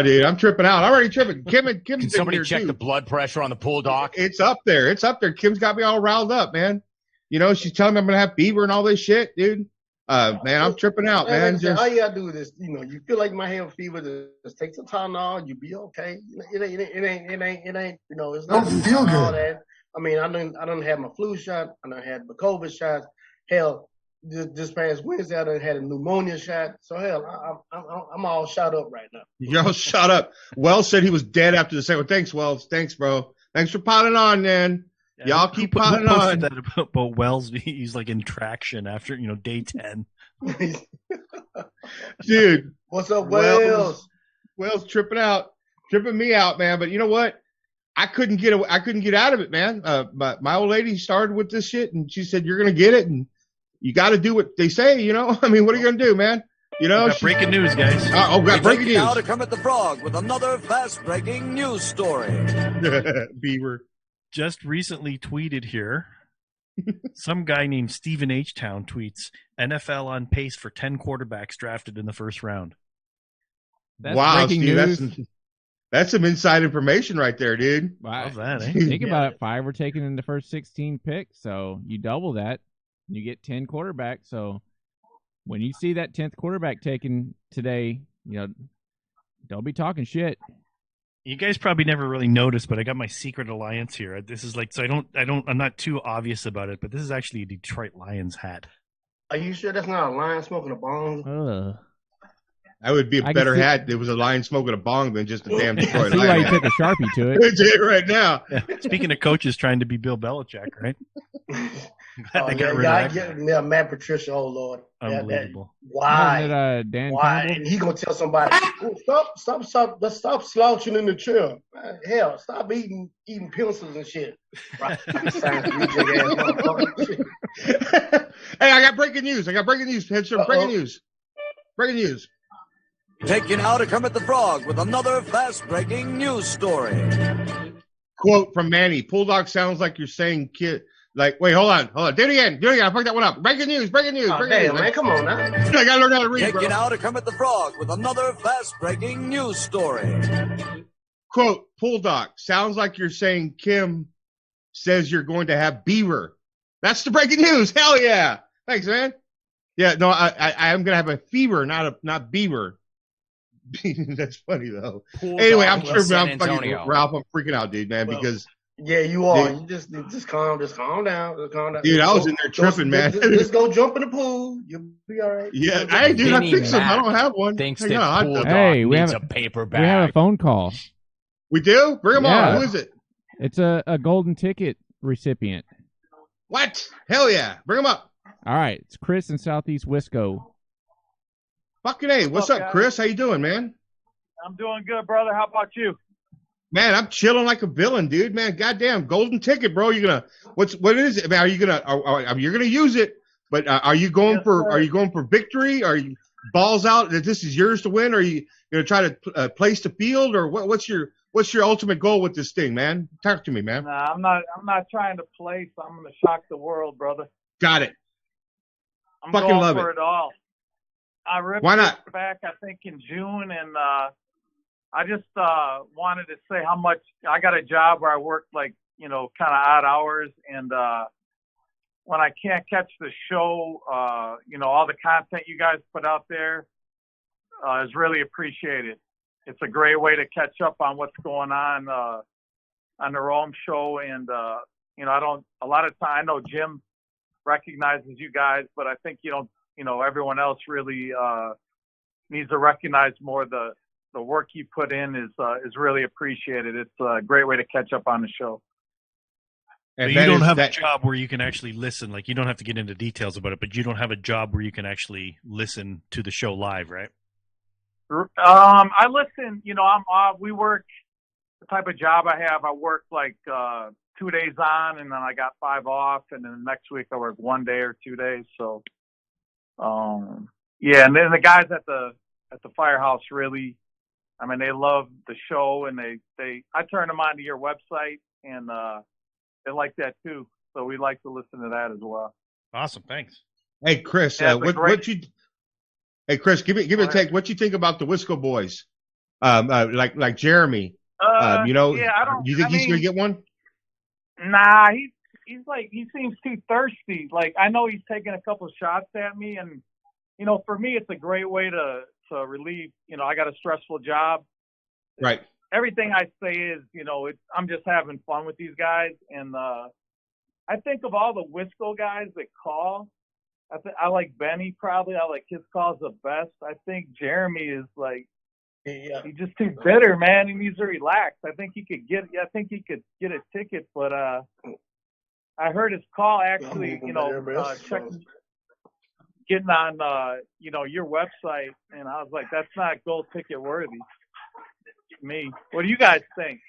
Dude, I'm tripping out. I'm already tripping. Kim's Can somebody check the blood pressure on the pool dock? It's up there. Kim's got me all riled up, man. She's telling me I'm going to have fever and all this shit, dude. Man, I'm tripping out, man. All you gotta do is, you feel like you might have a fever, just take some Tylenol, you'll be okay. It ain't, it's not Don't feel all good. that. I mean, I done had my flu shot, I done had my COVID shots. Hell, this past Wednesday, I done had a pneumonia shot. So hell, I'm all shot up right now. You're all shot up. Wells said he was dead after the second. Thanks, Wells. Thanks, bro. Thanks for piling on, man. Yeah, y'all keep piling on. That about Wells, he's like in traction after day 10. Dude, what's up, Wells? Wells tripping me out, man. But you know what? I couldn't get out of it, man. My old lady started with this shit, and she said, "You're gonna get it, and you got to do what they say." I mean, what are you gonna do, man? Breaking news, guys. We're breaking news. Now to Kermit the Frog with another fast-breaking news story. Beaver. Just recently tweeted here. Some guy named Stephen HTown tweets, NFL on pace for 10 quarterbacks drafted in the first round. That's breaking news. That's some inside information right there, dude. Wow. Love that, eh? Think about it. 5 were taken in the first 16 picks, so you double that, you get 10 quarterbacks. So when you see that 10th quarterback taken today, don't be talking shit. You guys probably never really noticed, but I got my secret alliance here. This is I'm not too obvious about it, but this is actually a Detroit Lions hat. Are you sure that's not a lion smoking a bong? That would be a better hat. There was a lion smoking a bong than just a damn Detroit Lion. See why you took a Sharpie to it. It's it right now. Yeah. Speaking of coaches trying to be Bill Belichick, right? Matt Patricia, oh Lord. Unbelievable. Why? Dan Why? Campbell? And he gonna tell somebody, stop slouching in the chair. Hell, stop eating pencils and shit. Right. Hey, I got breaking news. Headshot, breaking news. Take you now to Kermit the Frog with another fast-breaking news story. Quote from Manny. Pool dog sounds like you're saying kid. Like, wait, hold on. Do it again. I fucked that one up. Breaking news. Oh, damn, man, come on now. I gotta learn how to read, Take bro. you now to Kermit the Frog with another fast-breaking news story. Quote, Pool dog sounds like you're saying Kim says you're going to have beaver. That's the breaking news. Hell yeah. Thanks, man. Yeah, no, I am gonna have a fever, not beaver. That's funny though. Anyway, I'm sure I'm fucking Ralph. I'm freaking out, dude, man, because yeah, you are. Dude, you just calm down. Dude, I was in there tripping, man. Just go jump in the pool. You'll be all right. Yeah, I think so. I don't have one. Thinks that Pool Dog needs a paper bag. We have a phone call. We do? Bring them on. Who is it? It's a golden ticket recipient. What? Hell yeah! Bring them up. All right, it's Chris in Southeast Wisco. Fucking A. What's up, Chris? How you doing, man? I'm doing good, brother. How about you? Man, I'm chilling like a villain, dude. Man, goddamn, golden ticket, bro. You're gonna what is it? Are you gonna you're gonna use it? But are you going for victory? Are you balls out that this is yours to win? Or are you gonna try to place the field? Or what's your ultimate goal with this thing, man? Talk to me, man. Nah, I'm not trying to place. I'm gonna shock the world, brother. Got it. I'm fucking going love for it all. I ripped Why not? it back, I think, in June, and I just wanted to say how much I got a job where I work like, kind of odd hours, and when I can't catch the show, all the content you guys put out there is really appreciated. It's a great way to catch up on what's going on the Rome show, and a lot of time I know Jim recognizes you guys, but I think everyone else really needs to recognize more the work you put in is really appreciated. It's a great way to catch up on the show. And you don't have a job where you can actually listen. Like, you don't have to get into details about it, but you don't have a job where you can actually listen to the show live, right? I listen. We work the type of job I have. I work like 2 days on, and then I got 5 off, and then next week I work 1 day or 2 days. So, yeah. And then the guys at the firehouse really, I mean, they love the show, and I turn them onto your website, and they like that too. So we like to listen to that as well. Awesome, thanks. Hey Chris, Hey Chris, give me a take. What you think about the Wisco boys? Like Jeremy. Yeah, I do you think he's gonna get one? Nah, he's like, he seems too thirsty. Like, I know he's taking a couple shots at me, and for me it's a great way to relieve. I got a stressful job. Right. Everything I say is, I'm just having fun with these guys, and I think of all the Wisco guys that call, I like Benny probably. I like his calls the best. I think Jeremy is like, he's just too bitter, man. He needs to relax. I think he could get a ticket, but I heard his call actually, getting on, your website, and I was like, that's not gold ticket worthy. Me. What do you guys think?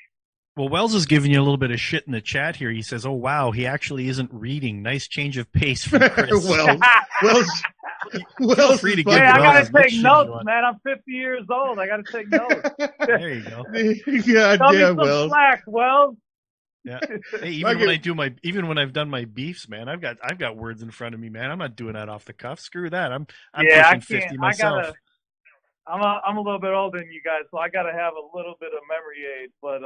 Well, Wells is giving you a little bit of shit in the chat here. He says, "Oh wow, he actually isn't reading. Nice change of pace from Chris." Wells, feel free to give. Hey, I gotta take notes, man. I'm 50 years old. I gotta take notes. There you go. Tell me some Wells. slack, Wells. Yeah. Hey, even when I've done my beefs, man, I've got words in front of me, man. I'm not doing that off the cuff. Screw that. I'm pushing 50 myself. I'm a little bit older than you guys, so I gotta have a little bit of memory aid. But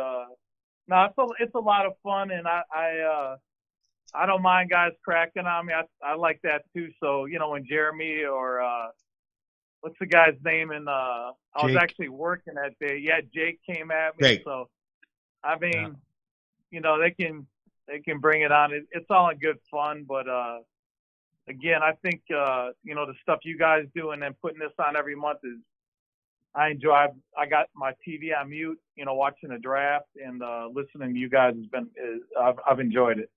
no, it's a lot of fun, and I don't mind guys cracking on me. I like that too. So when Jeremy or what's the guy's name? And I was actually working that day. Yeah, Jake came at me. Jake. So I mean, they can bring it on. It's all in good fun, but again, I think the stuff you guys do and then putting this on every month is. I enjoy. I got my TV on mute, watching the draft and listening to you guys I've enjoyed it.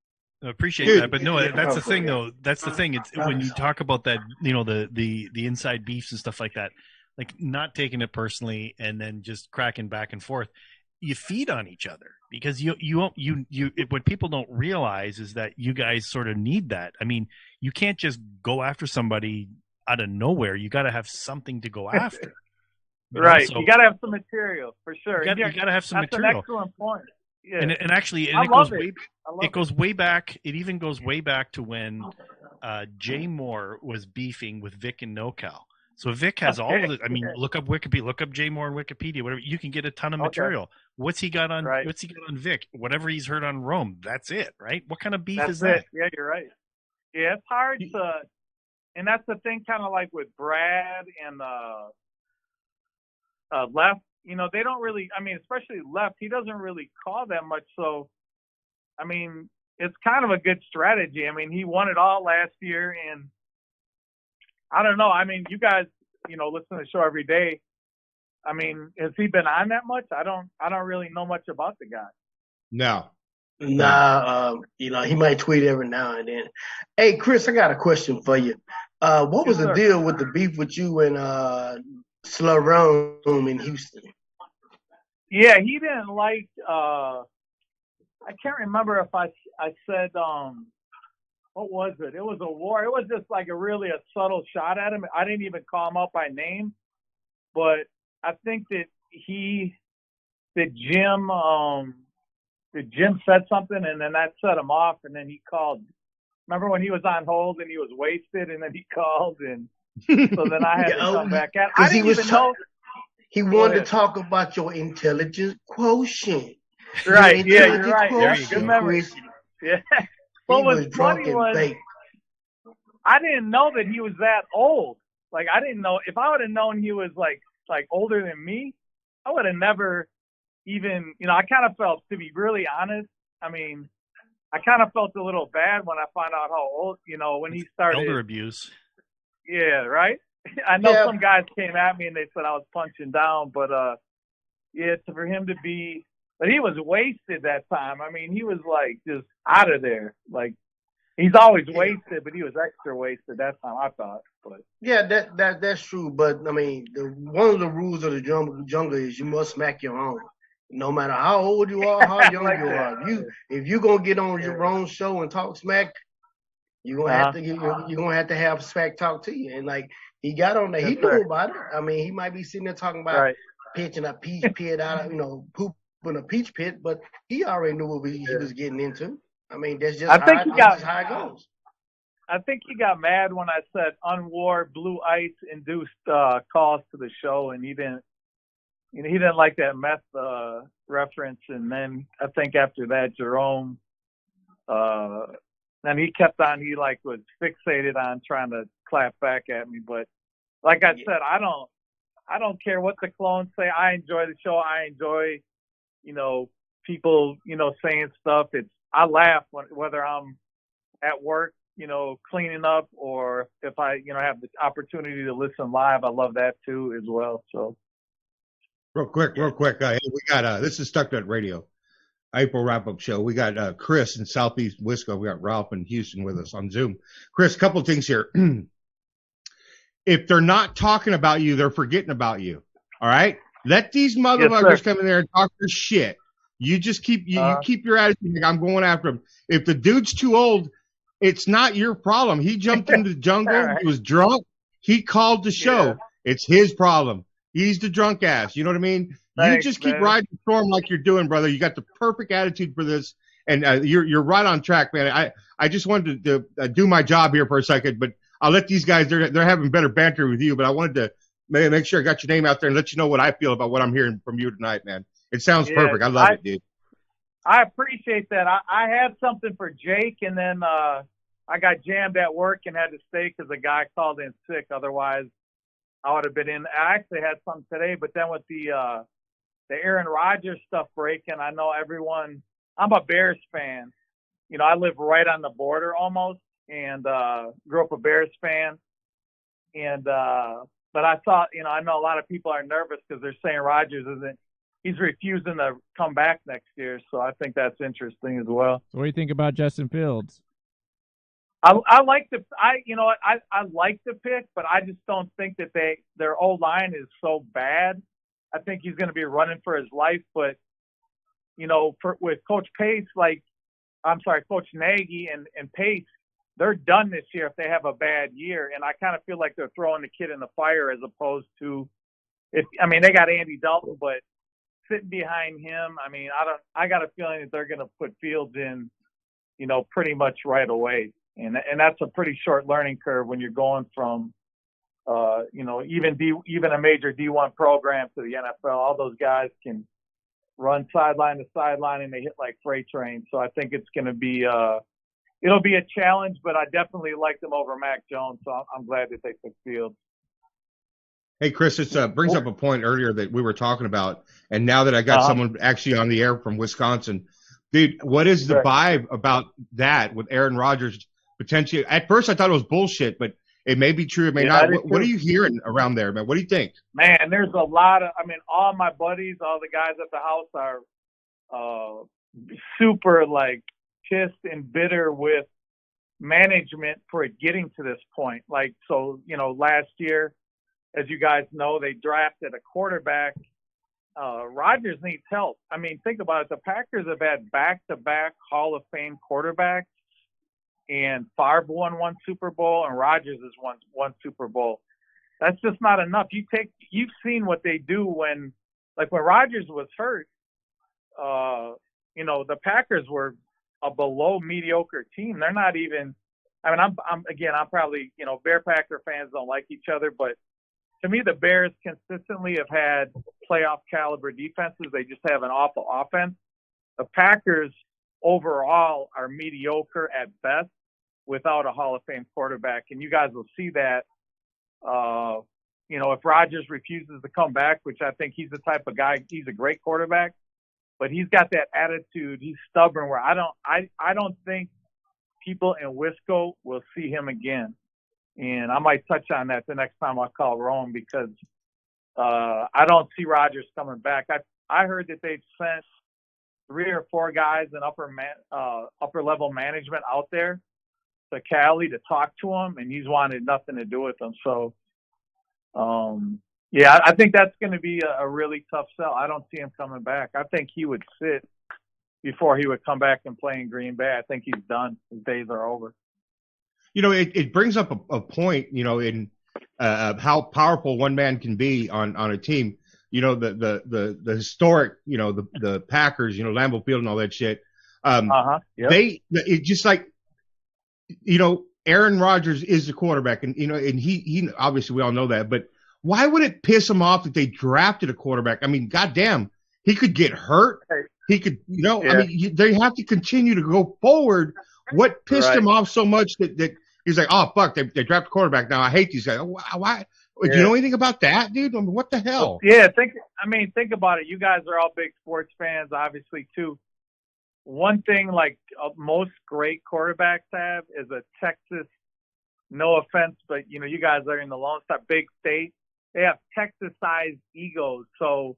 I appreciate that, but no, that's the thing though. That's the thing. It's when you talk about that, the inside beefs and stuff like that, like not taking it personally and then just cracking back and forth. You feed on each other because what people don't realize is that you guys sort of need that. I mean, you can't just go after somebody out of nowhere. You got to have something to go after. Right. So, you got to have some material for sure. You got to have some material. That's an excellent point. Yeah. And actually, it goes way back. It even goes way back to when Jay Moore was beefing with Vic and NoCal. So Vic has all of it. I mean, look up Wikipedia, look up Jay Moore on Wikipedia, whatever. You can get a ton of material. What's he got on? What's he got on Vic? Whatever he's heard on Rome. That's it, right? What kind of beef is that? Yeah, you're right. Yeah, it's hard to, and that's the thing. Kind of like with Brad and Left, they don't really, I mean, especially Left, he doesn't really call that much. So, I mean, it's kind of a good strategy. I mean, he won it all last year, and I don't know. I mean, you guys, listen to the show every day. I mean, has he been on that much? I don't really know much about the guy. No. Nah, he might tweet every now and then. Hey, Chris, I got a question for you. What was the deal with the beef with you and Slarone in Houston? Yeah, he didn't like. I can't remember if I said what was it? It was a war. It was just like a subtle shot at him. I didn't even call him out by name, but I think that Jim said something, and then that set him off, and then he called. Remember when he was on hold and he was wasted, and then he called and. So then I had to come back at. I didn't even know. He wanted to talk about your intelligence quotient. Right? Yeah, you're right. Good memory. Yeah. What was funny was I didn't know that he was that old. Like I didn't know if I would have known he was like older than me, I would have never even. I kind of felt, to be really honest. I mean, I kind of felt a little bad when I found out how old. When he started elder abuse. Yeah, right. I know some guys came at me and they said I was punching down, but for him to be, but he was wasted that time. I mean, he was like just out of there. Like he's always wasted, but he was extra wasted that time, I thought. But yeah, that's true. But I mean, one of the rules of the jungle is you must smack your own. No matter how old you are, how young you are, if you gonna get on your own show and talk smack, you're gonna have to have smack talk to you. And like he got on there, he knew about it. I mean, he might be sitting there talking about pitching a peach pit out of pooping a peach pit, but he already knew what he was getting into. I mean, that's just how it goes. I think he got mad when I said unwar blue ice induced calls to the show, and he didn't like that meth reference. And then I think after that, Jerome, then he kept on. He was fixated on trying to clap back at me. But like I said, I don't care what the clones say. I enjoy the show. I enjoy, people, saying stuff. I laugh whether I'm at work, cleaning up, or if I, have the opportunity to listen live. I love that too as well. So. Real quick. We got this is Stucknut Radio, April wrap-up show. We got Chris in Southeast Wisco. We got Ralph in Houston with us on Zoom. Chris, a couple of things here. If they're not talking about you, they're forgetting about you. All right, let these motherfuckers come in there and talk their shit. You just keep you keep your attitude. Like, I'm going after him. If the dude's too old, it's not your problem. He jumped into the jungle. Right. He was drunk. He called the show. Yeah. It's his problem. He's the drunk ass. You know what I mean? Thanks, you just keep riding the storm like you're doing, brother. You got the perfect attitude for this, and you're right on track, man. I just wanted to do my job here for a second, but I'll let these guys. They're having better banter with you, but I wanted to make sure I got your name out there and let you know what I feel about what I'm hearing from you tonight, man. It sounds perfect. I love it, dude. I appreciate that. I had something for Jake, and then I got jammed at work and had to stay because a guy called in sick. Otherwise, I would have been in. I actually had some today, but then with the Aaron Rodgers stuff breaking, I know everyone. I'm a Bears fan. I live right on the border almost, and grew up a Bears fan. And but I thought, I know a lot of people are nervous because they're saying Rodgers he's refusing to come back next year. So I think that's interesting as well. So what do you think about Justin Fields? I like the pick, but I just don't think that their O-line is so bad. I think he's going to be running for his life, but with Coach Pace, Coach Nagy and Pace, they're done this year if they have a bad year, and I kind of feel like they're throwing the kid in the fire as opposed to they got Andy Dalton, but sitting behind him, I got a feeling that they're going to put Fields in, pretty much right away. And that's a pretty short learning curve when you're going from, even a major D1 program to the NFL. All those guys can run sideline to sideline and they hit like freight trains. So I think it's going to be, it'll be a challenge, but I definitely like them over Mac Jones. So I'm glad that they took Fields. Hey, Chris, it brings up a point earlier that we were talking about. And now that I got someone actually on the air from Wisconsin, dude, what is the vibe about that with Aaron Rodgers? Potentially, at first I thought it was bullshit, but it may be true, it may not. What are you hearing around there, man? What do you think? Man, there's a lot of, all my buddies, all the guys at the house are super pissed and bitter with management for it getting to this point. Last year, as you guys know, they drafted a quarterback. Rodgers needs help. Think about it. The Packers have had back-to-back Hall of Fame quarterbacks. And Favre won one Super Bowl, and Rodgers has won one Super Bowl. That's just not enough. You've seen what they do when Rodgers was hurt. The Packers were a below mediocre team. They're not even I mean, I'm probably, Bear Packer fans don't like each other, but to me, the Bears consistently have had playoff caliber defenses. They just have an awful offense. The Packers overall are mediocre at best without a Hall of Fame quarterback. And you guys will see that, if Rodgers refuses to come back, which I think he's the type of guy, he's a great quarterback, but he's got that attitude. He's stubborn where I don't think people in Wisco will see him again. And I might touch on that the next time I call Rome because I don't see Rodgers coming back. I heard that they've sent 3 or 4 guys in upper level management out there to Cali to talk to him, and he's wanted nothing to do with them. So, I think that's going to be a really tough sell. I don't see him coming back. I think he would sit before he would come back and play in Green Bay. I think he's done. His days are over. It brings up a point, in how powerful one man can be on a team. The historic, the Packers, Lambeau Field and all that shit. Yep. It's just like, Aaron Rodgers is the quarterback, and and he obviously we all know that, but why would it piss him off that they drafted a quarterback? I mean, goddamn, he could get hurt. He could, I mean, they have to continue to go forward. What pissed him off so much that he's like, oh fuck, they drafted a quarterback now. I hate these guys. Why? Do you know anything about that, dude? I mean, what the hell? Yeah, think about it. You guys are all big sports fans, obviously, too. One thing like most great quarterbacks have is a Texas, no offense, but, you guys are in the Lone Star, big state. They have Texas-sized egos. So,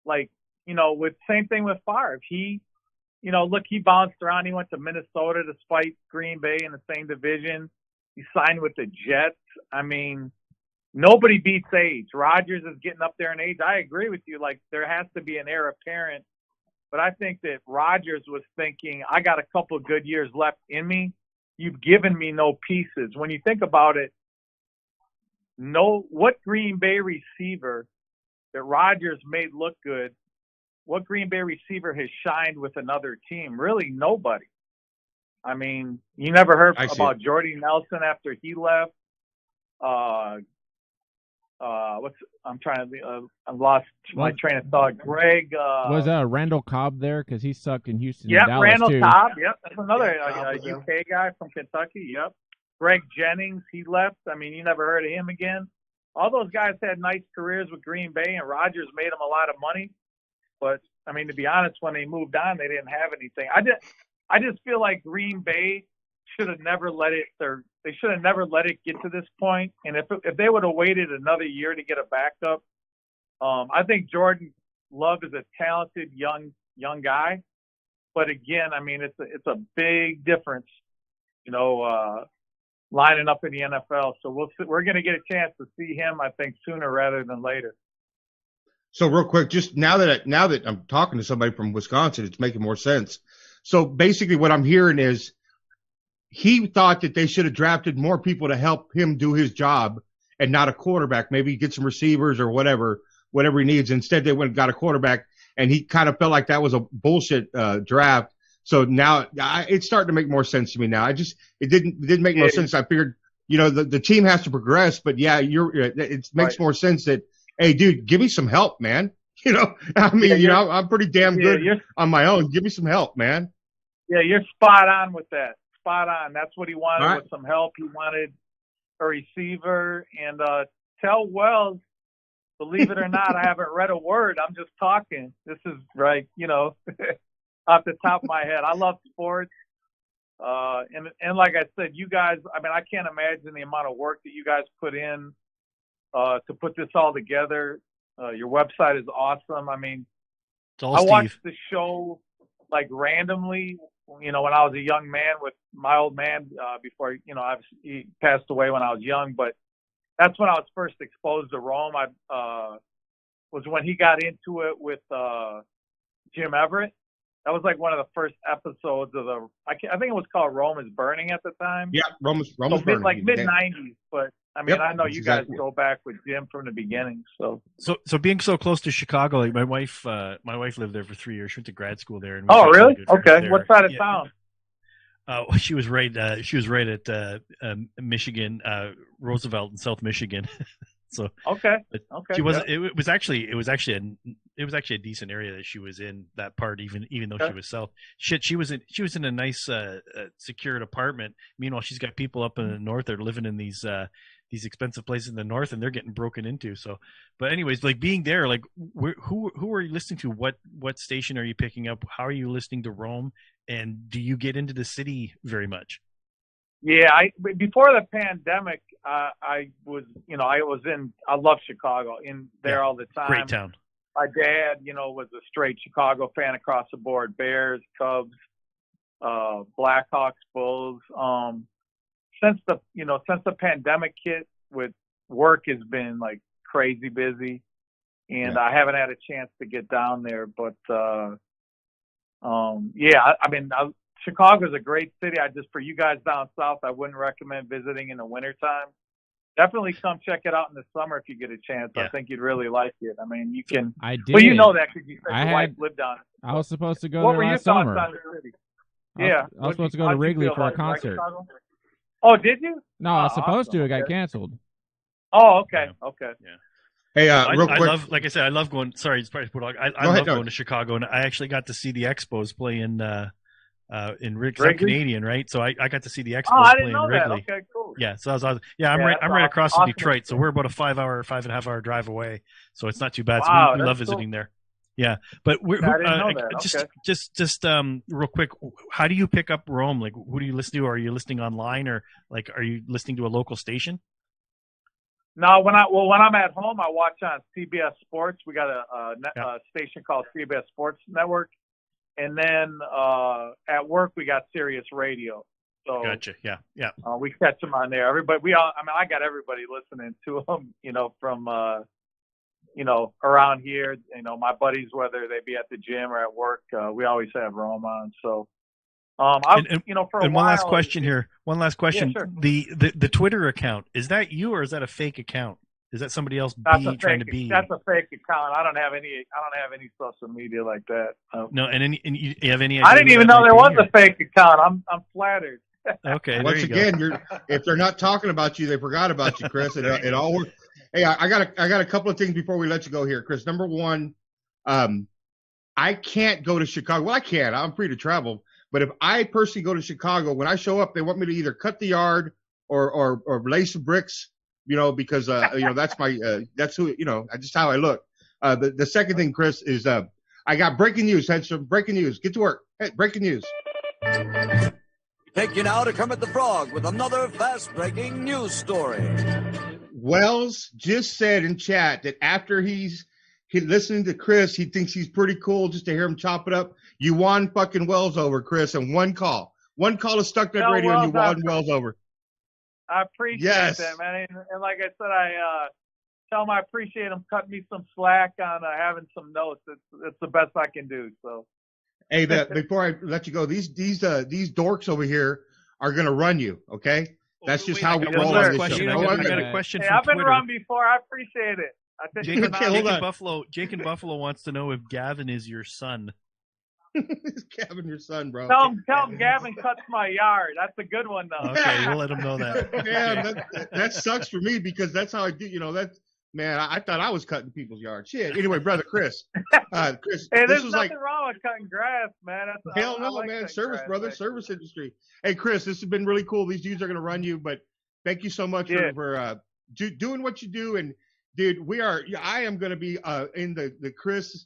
same thing with Favre. He bounced around. He went to Minnesota to fight Green Bay in the same division. He signed with the Jets. I mean, nobody beats age. Rodgers is getting up there in age. I agree with you. Like, there has to be an heir apparent. But I think that Rodgers was thinking, I got a couple of good years left in me. You've given me no pieces. When you think about it, what Green Bay receiver that Rodgers made look good, what Green Bay receiver has shined with another team? Really nobody. I mean, you never heard about Jordy Nelson after he left. I've lost my train of thought. Greg. Was Randall Cobb there? Because he sucked in Houston. Yep, and Dallas Randall too. Cobb. Yep, that's another UK guy from Kentucky. Yep. Greg Jennings, he left. I mean, you never heard of him again. All those guys had nice careers with Green Bay, and Rodgers made them a lot of money. But, I mean, to be honest, when they moved on, they didn't have anything. I just feel like Green Bay should have never let it get to this point. And if they would have waited another year to get a backup, I think Jordan Love is a talented young guy. But again, I mean, it's a big difference, lining up in the NFL. So we're going to get a chance to see him, I think, sooner rather than later. So real quick, just now that I'm talking to somebody from Wisconsin, it's making more sense. So basically what I'm hearing is he thought that they should have drafted more people to help him do his job and not a quarterback, maybe get some receivers or whatever he needs. Instead, they went and got a quarterback, and he kind of felt like that was a bullshit draft. So now it's starting to make more sense to me now. It didn't make no sense. I figured, the team has to progress, but yeah, it makes more sense that, hey, dude, give me some help, man. I'm pretty damn good on my own. Give me some help, man. Yeah, you're spot on with that. Spot on. That's what he wanted with some help. He wanted a receiver. And tell Wells, believe it or not, I haven't read a word. I'm just talking. This is right, off the top of my head. I love sports. And like I said, you guys, I mean, I can't imagine the amount of work that you guys put in to put this all together. Your website is awesome. I mean, I watched the show like randomly, when I was a young man with my old man before, obviously he passed away when I was young, but that's when I was first exposed to Rome. Was when he got into it with Jim Everett. That was like one of the first episodes of I think it was called Rome is Burning at the time. Yeah, Rome is Burning. Like mid-90s, but I mean, I know you guys go back with Jim from the beginning. So being so close to Chicago, like my wife lived there for 3 years. She went to grad school there. And really? Okay. What side of town? She was right. She was right at Michigan, Roosevelt in South Michigan. So okay. She wasn't. Yeah. It was actually a decent area that she was in, that part, even though she was south. She was in a nice secured apartment. Meanwhile, she's got people up in the north that are living in these expensive places in the north, and they're getting broken into. So, but anyways, like being there, like who are you listening to? What station are you picking up? How are you listening to Rome? And do you get into the city very much? Yeah, before the pandemic, I love Chicago, in there all the time. Great town. My dad, was a straight Chicago fan across the board. Bears, Cubs, Blackhawks, Bulls. Since the pandemic hit, with work has been like crazy busy, and I haven't had a chance to get down there. But Chicago's a great city. For you guys down south, I wouldn't recommend visiting in the wintertime. Definitely come check it out in the summer if you get a chance. Yeah. I think you'd really like it. I mean, you can. I did. Well, you know that because your wife lived down. I was supposed to go there last summer. What were your thoughts on the city? Yeah, I was supposed to go to Wrigley for a concert. Oh, did you? No, I was supposed to. It got canceled. Oh, okay. Yeah. Okay. Yeah. Hey, real quick. I love going. Sorry, it's probably Bulldog. I love going to Chicago, and I actually got to see the Expos play in Wrigley. I'm Canadian, right? So I got to see the Expos play in Wrigley. Okay, cool. Yeah, so I'm right across from Detroit, so we're about a 5.5 hour drive away. So it's not too bad. Wow, so we love visiting there. Yeah, but just real quick, how do you pick up Rome? Like, who do you listen to? Are you listening online, or like, are you listening to a local station? No, when I'm at home, I watch on CBS Sports. We got a station called CBS Sports Network, and then at work we got Sirius Radio. So gotcha. Yeah. We catch them on there. Everybody, I got everybody listening to them. From around here. My buddies, whether they be at the gym or at work, we always have Rome on. So. For a while. One last question here. Yeah, sure. The Twitter account, is that you or is that a fake account? Is that somebody else trying to be? That's a fake account. I don't have any social media like that. No, and you have any? I didn't even know there was a fake account. I'm flattered. Okay. Once again, if they're not talking about you, they forgot about you, Chris. It all works. Hey, I got a couple of things before we let you go here, Chris. Number one, I can't go to Chicago. Well, I can. I'm free to travel. But if I personally go to Chicago, when I show up, they want me to either cut the yard or lay some bricks, because that's that's who, just how I look. The second thing, Chris, is I got breaking news. Had some breaking news. Get to work. Hey, breaking news. Take you now to Kermit the Frog with another fast breaking news story. Wells just said in chat that after he's listening to Chris, he thinks he's pretty cool just to hear him chop it up. You won fucking Wells over, Chris, and one call to Stucknut Radio, and you won Wells over. I appreciate that, man. And like I said, I tell him I appreciate him cutting me some slack on having some notes. It's the best I can do. So. Hey, before I let you go, these dorks over here are gonna run you. Okay, that's just how we roll on this show. I got a question. Hey, I've been run before. I appreciate it. Jake in Buffalo wants to know if Gavin is your son. Is Gavin your son, bro? Tell him Gavin cuts my yard. That's a good one, though. Okay, we'll let him know that. Yeah, that sucks for me because that's how I do. Man, I thought I was cutting people's yards. Shit. Anyway, brother Chris. Chris, hey, there's nothing wrong with cutting grass, man. Hell no, man. Service, brother. Service industry. Hey, Chris, this has been really cool. These dudes are going to run you, but thank you so much for doing what you do. And dude, I am going to be in the Chris,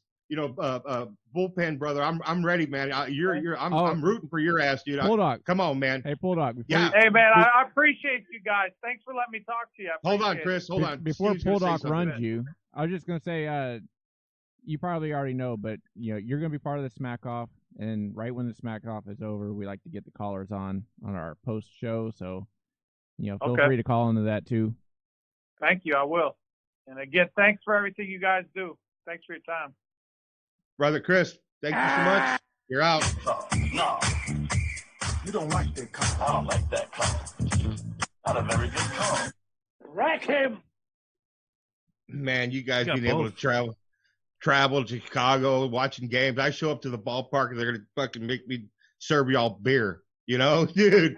bullpen, brother. I'm ready, man. I'm rooting for your ass, dude. Bulldog. Come on, man. Hey, Bulldog. Hey, man, I appreciate you guys. Thanks for letting me talk to you. Hold on, Chris. Hold on. Before Bulldog runs you, I was just going to say, you probably already know, but you're going to be part of the Smack Off, and right when the Smack Off is over, we like to get the callers on our post show. So, feel free to call into that too. Thank you. I will. And again, thanks for everything you guys do. Thanks for your time. Brother Chris, thank you so much. You're out. No, you don't like that car. I don't like that car. Not a very good car. Rack him. Man, you guys being able to travel to Chicago, watching games. I show up to the ballpark and they're going to fucking make me serve y'all beer. dude,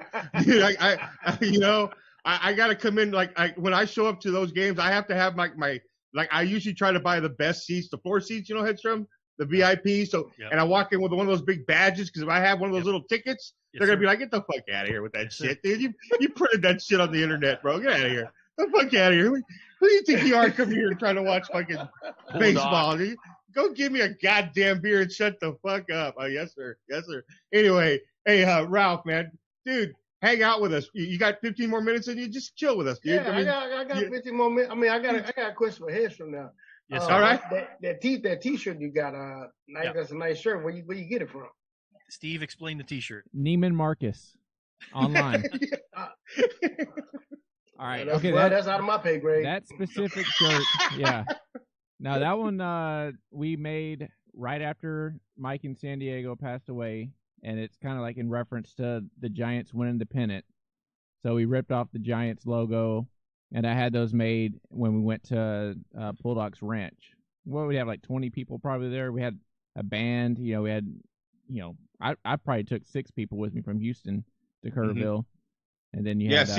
I got to come in when I show up to those games, I have to have I usually try to buy the best seats, the floor seats, Hedstrom, the VIP. So, and I walk in with one of those big badges because if I have one of those little tickets, they're gonna be like, "Get the fuck out of here with that shit, dude! You printed that shit on the internet, bro. Get out of here! Get the fuck out of here! Who do you think you are coming here trying to watch fucking baseball? Dude? Go give me a goddamn beer and shut the fuck up." Oh, yes, sir. Yes, sir. Anyway, hey, Ralph, man, dude, hang out with us. You got 15 more minutes and you just chill with us, dude. Yeah, I got 15 more minutes. I got a question for Hedstrom now. Yes, all right. That T-shirt you got, that's a nice shirt. Where you get it from? Steve, explain the T-shirt. Neiman Marcus, online. All right. Okay, that's out of my pay grade. That specific shirt, yeah. Now that one we made right after Mike in San Diego passed away, and it's kind of like in reference to the Giants winning the pennant. So we ripped off the Giants logo, and I had those made when we went to Bulldog's Ranch. Well, we had like 20 people probably there. We had a band. We had, I probably took 6 people with me from Houston to Kerrville. And then you had...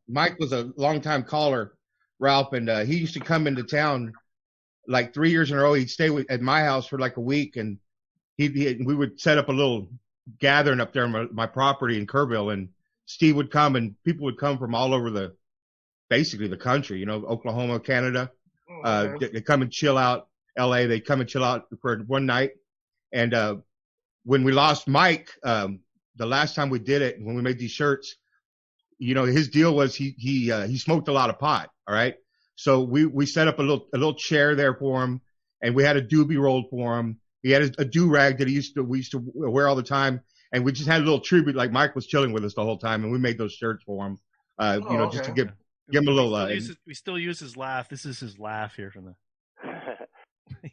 Mike was a longtime caller, Ralph, and he used to come into town like 3 years in a row. He'd stay at my house for like a week, and we would set up a little gathering up there on my property in Kerrville, and Steve would come, and people would come from all over basically the country, Oklahoma, Canada. They come and chill out. LA, they come and chill out for one night. And when we lost Mike, the last time we did it, when we made these shirts, his deal was he smoked a lot of pot. All right. So we set up a little chair there for him, and we had a doobie rolled for him. He had a do-rag that we used to wear all the time, and we just had a little tribute, like Mike was chilling with us the whole time, and we made those shirts for him, just to give him a little. We still use his laugh. This is his laugh here from the.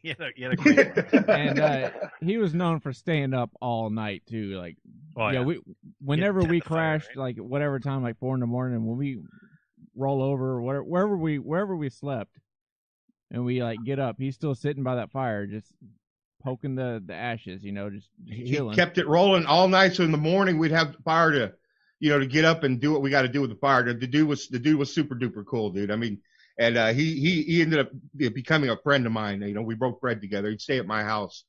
he had a great and he was known for staying up all night too. Like, whenever we crashed, like whatever time, like 4 a.m, when we roll over, wherever we slept, and we like get up, he's still sitting by that fire, just poking the ashes, just chilling. He kept it rolling all night, so in the morning we'd have the fire to get up and do what we got to do with the fire. The dude was super duper cool, dude. I mean, and he ended up becoming a friend of mine. We broke bread together. He'd stay at my house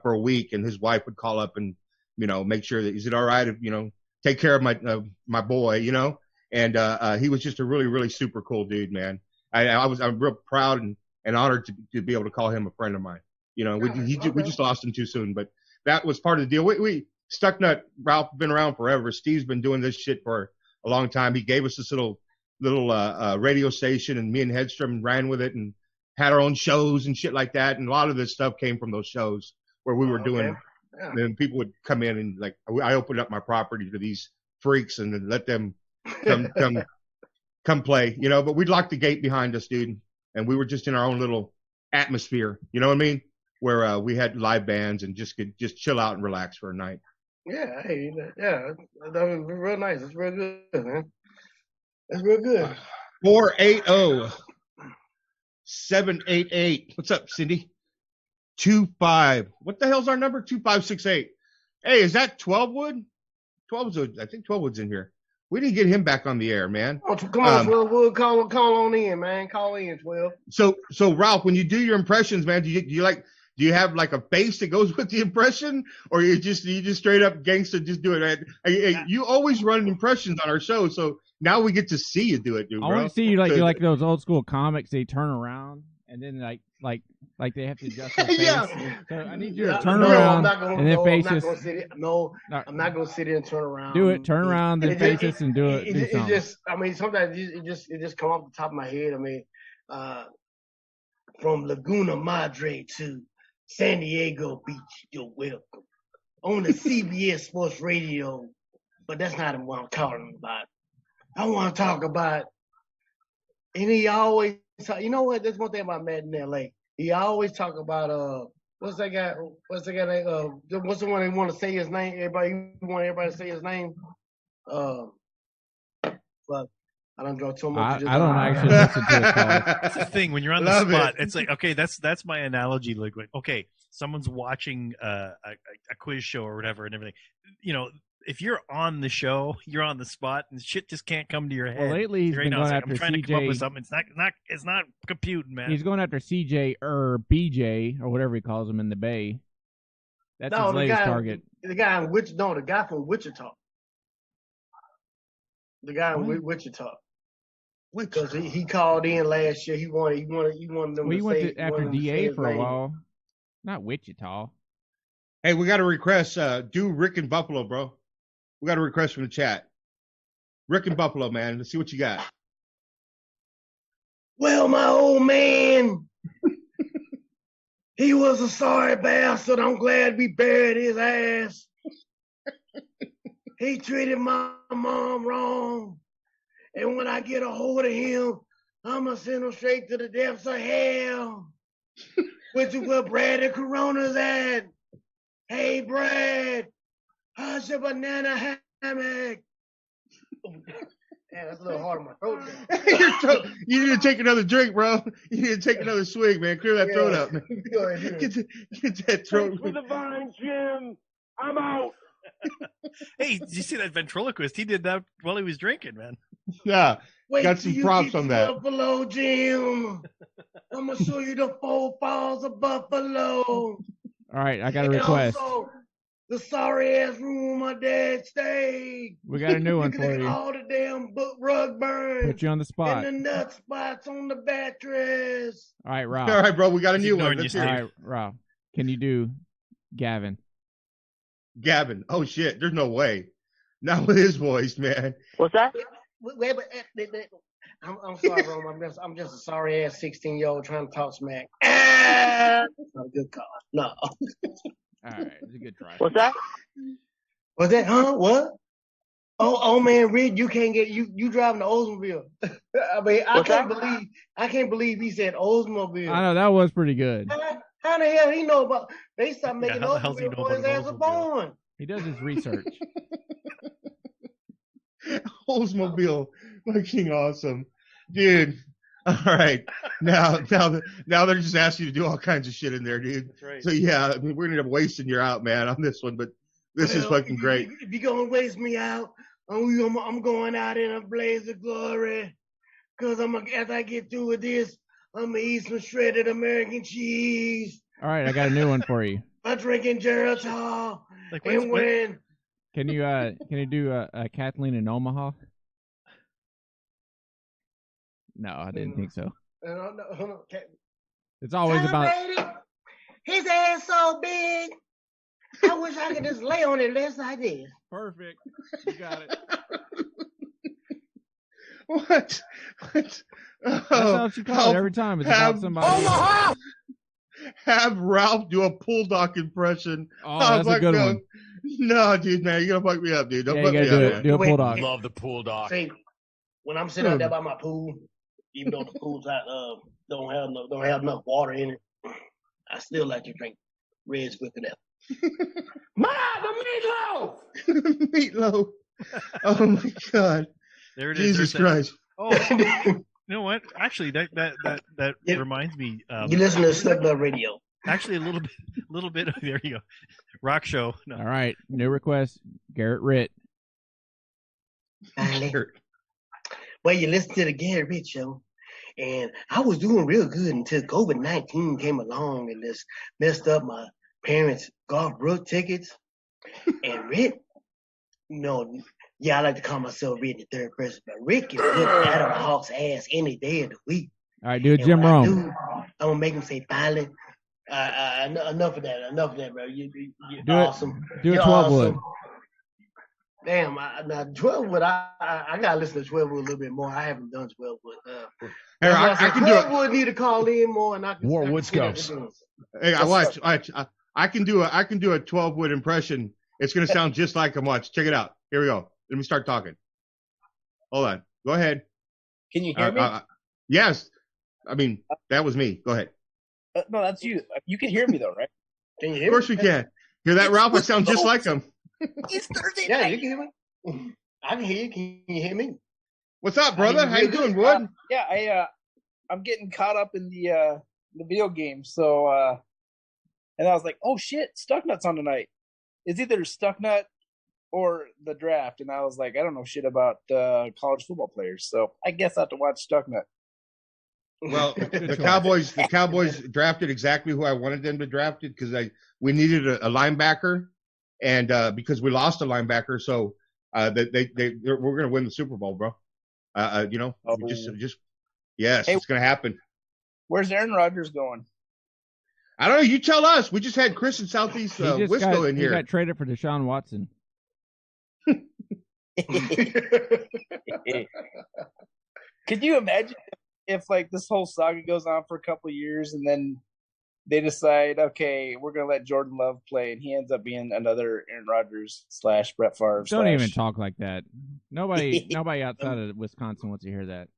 for a week, and his wife would call up and make sure that is it all right if take care of my boy, and he was just a really, really super cool dude, man. I'm real proud and honored to be able to call him a friend of mine. We just lost him too soon, but that was part of the deal. We Stucknut, Ralph, been around forever. Steve's been doing this shit for a long time. He gave us this little radio station, and me and Hedstrom ran with it and had our own shows and shit like that. And a lot of this stuff came from those shows where we were doing. Yeah. And people would come in and I opened up my property to these freaks and then let them come play, But we'd lock the gate behind us, dude, and we were just in our own little atmosphere. You know what I mean? Where we had live bands and could chill out and relax for a night. Yeah, that was real nice. It's real good, man. That's real good. 480-788. What's up, Cindy? 25. What the hell's our number? 2568. Hey, is that Twelvewood? I think Twelvewood's in here. We didn't get him back on the air, man. Oh, come on, Twelvewood. Call on in, man. Call in, 12. So Ralph, when you do your impressions, man, do you have like a face that goes with the impression, or you just straight up gangster just do it? You always run impressions on our show, so now we get to see you do it, dude. I want to see you like those old school comics. They turn around and then like they have to adjust their face. Yeah. So I need you to turn around and then face us. I'm not gonna sit here and turn around. Do it. Turn around, then face us, and do it. It just, sometimes it just come off the top of my head. From Laguna Madre to San Diego Beach, you're welcome. On the CBS Sports Radio, but that's not what I'm talking about. I want to talk about, and he always talk, you know what? That's one thing about Matt in L.A. He always talk about what's that guy? What's the one they want to say his name? You want everybody to say his name? But I don't go too much. I don't actually listen to his calls. That's the thing when you're on the spot. It's like, okay, that's my analogy. Like, okay, someone's watching a quiz show or whatever and everything. if you're on the show, you're on the spot, and shit just can't come to your head. Well, lately he's been going after I'm trying CJ. to come up with something. It's not computing, man. He's going after CJ or BJ or whatever he calls him in the Bay. That's his latest target. The guy from Wichita. The guy in Wichita. Because he called in last year. He wanted them. Well, he went after DA for a while. Not Wichita. Hey, we got a request. Do Rick in Buffalo, bro. We got a request from the chat. Rick in Buffalo, man. Let's see what you got. Well, my old man, he was a sorry bastard. I'm glad we buried his ass. He treated my mom wrong. And when I get a hold of him, I'm going to send him straight to the depths of hell. Which is where Brad and Corona's at. Hey, Brad, how's your banana hammock? Damn, that's a little hard on my throat. You need to take another drink, bro. You need to take another swig, man. Clear that throat up, man. Go ahead, get that throat. For the vine, Jim. I'm out. Hey, did you see that ventriloquist? He did that while he was drinking, man. Yeah, got some props on that. Buffalo, Jim. I'm going to show you the 4 falls of Buffalo. All right, I got a request. Also, the sorry ass room my dad stayed. We got a new one for you. All the damn rug burns. Put you on the spot. And the nut spots on the mattress. All right, Rob. All right, bro, we got a new one. All right, Rob. Can you do Gavin? Gavin. Oh shit, there's no way. Not with his voice, man. What's that? Wait, I'm sorry, Rome. I'm just a sorry ass 16-year-old trying to talk smack. Not a good call. No. All right, it's a good try. What's that? What's that? Huh? What? Oh man, Red, you can't get you driving the Oldsmobile. I mean, I can't believe he said Oldsmobile. I know that was pretty good. How the hell he know about? They stopped making Oldsmobile before his ass was born. He does his research. Oldsmobile, fucking awesome, dude. All right, now they're just asking you to do all kinds of shit in there, dude. That's right. So yeah, I mean, we're gonna end up wasting you out, man, on this one, but this is fucking great. If you're gonna waste me out, I'm going out in a blaze of glory. Cause as I get through with this, I'm gonna eat some shredded American cheese. All right, I got a new one for you. I'm drinking Geritol. Can you do a Kathleen in Omaha? No, I didn't think so. No. It's always about his ass so big. I wish I could just lay on it less like this. Perfect. You got it. What? That's how she calls it every time. It's about somebody. Omaha! Have Ralph do a Pull Doc impression. Oh, that's a good one. No, dude, man, you're gonna fuck me up, dude. Don't fuck me up, man. Do a Pull Doc. Love the Pull Doc. See, when I'm sitting out there by my pool, even though the pool's out, don't have enough water in it, I still like to drink Red's whipping up. The meatloaf. Meatloaf. Oh my God. There it is. Jesus Christ. Oh, you know what? Actually, that reminds me. You listen to Stucknut Radio. Actually, a little bit. There you go. Rock show. No. All right, new request. Garrett Ritt. Well, you listen to the Garrett Ritt show, and I was doing real good until COVID-19 came along and just messed up my parents' golf brook tickets. And Ritt, I like to call myself Ritt in the third person, but Rick can whip Adam Hawk's ass any day of the week. All right, do it, Jim Rome. I'm gonna make him say finally. Enough of that, bro. You're do awesome. Do a 12-wood. Damn, now 12-wood. I gotta listen to 12-wood a little bit more. I haven't done 12-wood. Hey, I can 12-wood need to call in more, and I can. More wood scopes. Hey, I can do a 12-wood impression. It's gonna sound just like him. Watch. Check it out. Here we go. Let me start talking. Hold on. Go ahead. Can you hear me? Yes. I mean, that was me. Go ahead. No, that's you. You can hear me though, right? Can you hear me? Of course we can. Hear that, Ralph? I sound just like him. It's Thursday Yeah, night. you can hear me. I can hear you. Can you hear me? What's up, brother? How you doing, Wood? I'm getting caught up in the video game. So, and I was like, oh shit, Stucknut's on tonight. It's either Stucknut or the draft, and I was like, I don't know shit about college football players, so I guess I have to watch Stucknut. Well, the Cowboys drafted exactly who I wanted them to draft it because we needed a linebacker, and because we lost a linebacker, so we're going to win the Super Bowl, bro. Yes, it's going to happen. Where's Aaron Rodgers going? I don't know. You tell us. We just had Chris in Southeast Wisco in here. He got traded for Deshaun Watson. Could you imagine if like this whole saga goes on for a couple of years and then they decide, okay, we're gonna let Jordan Love play, and he ends up being another Aaron Rodgers / Brett Favre. Don't even talk like that. Nobody outside of Wisconsin wants to hear that.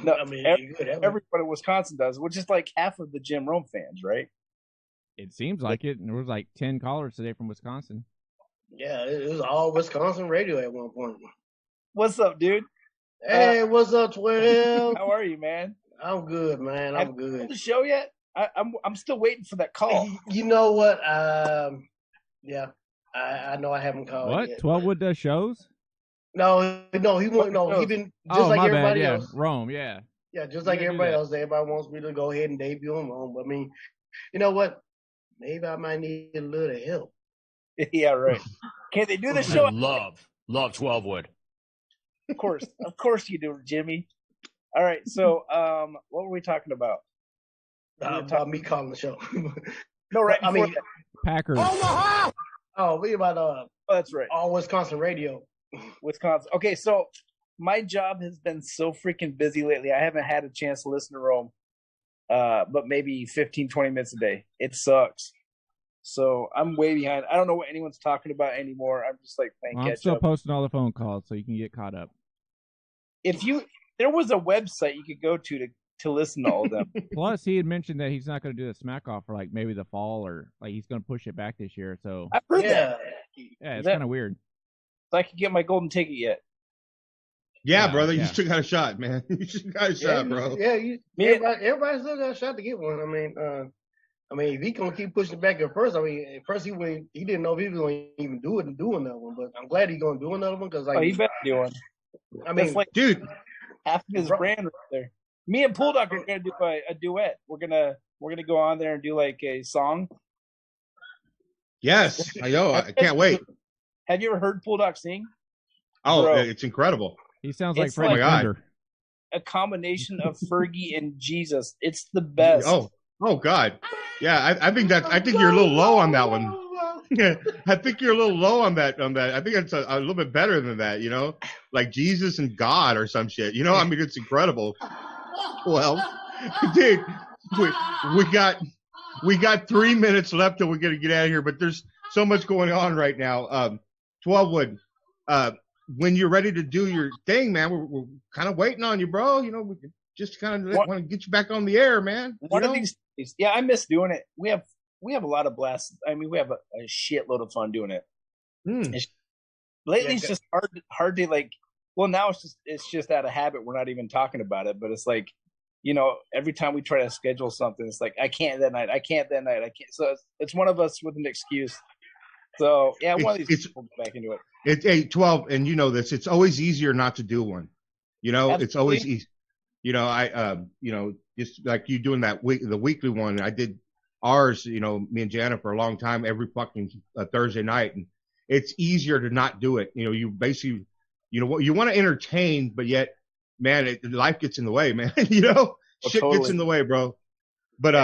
No, I mean everybody in Wisconsin does, which is like half of the Jim Rome fans, right? It seems like it. And there was like 10 callers today from Wisconsin. Yeah, it was all Wisconsin radio at one point. What's up, dude? Hey, what's up, 12? How are you, man? I'm good, man. I'm good. Have the show yet? I'm still waiting for that call. You know what? Yeah, I know I haven't called what? yet. Twelvewood does shows? No, he won't. No, he been just like everybody else. Rome, yeah. Yeah, just like everybody else. Everybody wants me to go ahead and debut him Rome. I mean, you know what? Maybe I might need a little help. Yeah, right. Can they do the show? Love Twelvewood. Of course you do, Jimmy. All right, so what were we talking about? About me calling the show. No, right. I mean, Packers. Oh, we about that's right. All Wisconsin radio. Wisconsin. Okay, so my job has been so freaking busy lately. I haven't had a chance to listen to Rome, but maybe 15, 20 minutes a day. It sucks. So I'm way behind. I don't know what anyone's talking about anymore. I'm just like playing catch up. I'm still posting all the phone calls so you can get caught up. There was a website you could go to listen to all of them. Plus, he had mentioned that he's not going to do the smack off for like maybe the fall, or like he's going to push it back this year. So I've heard that. Yeah, it's kind of weird. So I could get my golden ticket yet. Yeah, brother, you still got a shot, man. You still got a shot, bro. Yeah, everybody still got a shot to get one. I mean, if he gonna keep pushing it back at first, he didn't know if he was gonna even do another one. But I'm glad he's gonna do another one because he better do one. I mean, that's like dude, half of his brand right there. Me and Pool Dog are gonna do a duet. We're gonna go on there and do like a song. Yes, I know. I can't wait. Have you ever heard Pool Dog sing? Oh, bro, it's incredible. He sounds like Freddie Fender. A combination of Fergie and Jesus. It's the best. Oh God. Yeah, I think you're a little low on that one. Yeah, I think you're a little low on that. I think it's a little bit better than that, like Jesus and God or some shit. I mean, it's incredible. Well, dude, we got 3 minutes left till we're gonna get out of here, but there's so much going on right now. Twelvewood, when you're ready to do your thing, man, we're kind of waiting on you, bro. We just kind of want to get you back on the air, man. One of these days, yeah, I miss doing it. We have a lot of blasts. I mean, we have a shitload of fun doing it. Lately, it's just hard to like. Well, now it's just out of habit. We're not even talking about it, but it's like, every time we try to schedule something, it's like I can't that night. I can't. So it's one of us with an excuse. So yeah, one of these people back into it. Hey, 12, and you know this. It's always easier not to do one. Absolutely. It's always easy. Just like you doing the weekly one. I did ours, me and Jana for a long time, every fucking Thursday night, and it's easier to not do it. You basically, you want to entertain, but yet, man, life gets in the way, man. Shit totally gets in the way, bro. But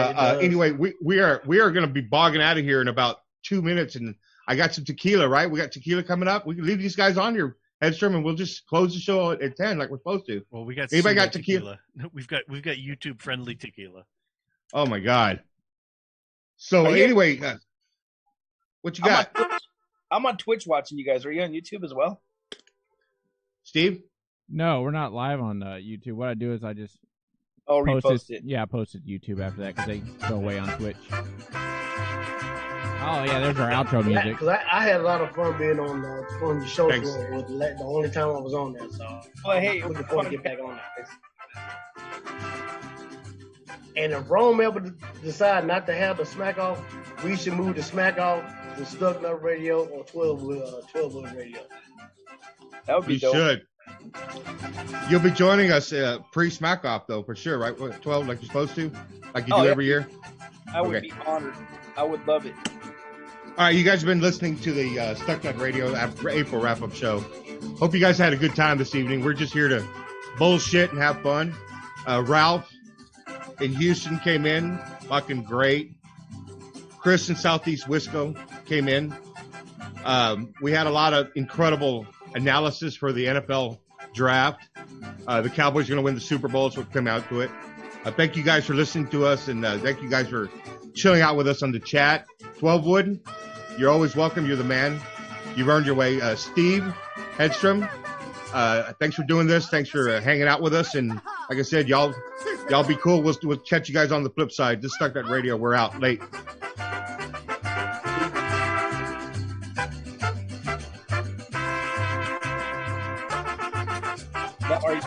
anyway, we are going to be bogging out of here in about 2 minutes, and I got some tequila, right? We got tequila coming up. We can leave these guys on here, Hedstrom, and we'll just close the show at 10 like we're supposed to. Well, we got anybody got tequila? We've got YouTube friendly tequila. Oh my God. So anyway, what you got? I'm on Twitch watching you guys. Are you on YouTube as well? Steve? No, we're not live on YouTube. What I do is I just repost it. Yeah, I post it to YouTube after that because they go away on Twitch. Oh yeah, there's our outro music. Because I had a lot of fun being on the show. Was the only time I was on there, so hey, looking forward to get back on that. And if Rome ever decide not to have the smack off, we should move the smack off to Stucknut Radio or 12Wood Radio. That would be dope. Should. You'll be joining us pre-Smack Off, though, for sure, right? 12, like you're supposed to? Like you do every year? I would be honored. I would love it. All right, you guys have been listening to the Stucknut Radio April wrap-up show. Hope you guys had a good time this evening. We're just here to bullshit and have fun. Ralph in Houston came in, fucking great. Chris in Southeast Wisco came in. We had a lot of incredible analysis for the NFL draft. The Cowboys are going to win the Super Bowl, so we'll come out to it. Thank you guys for listening to us, and thank you guys for chilling out with us on the chat. 12Wood, you're always welcome. You're the man. You've earned your way. Steve Hedstrom, thanks for doing this. Thanks for hanging out with us. And like I said, y'all be cool. We'll catch you guys on the flip side. This is Stucknut Radio. We're out late. Are you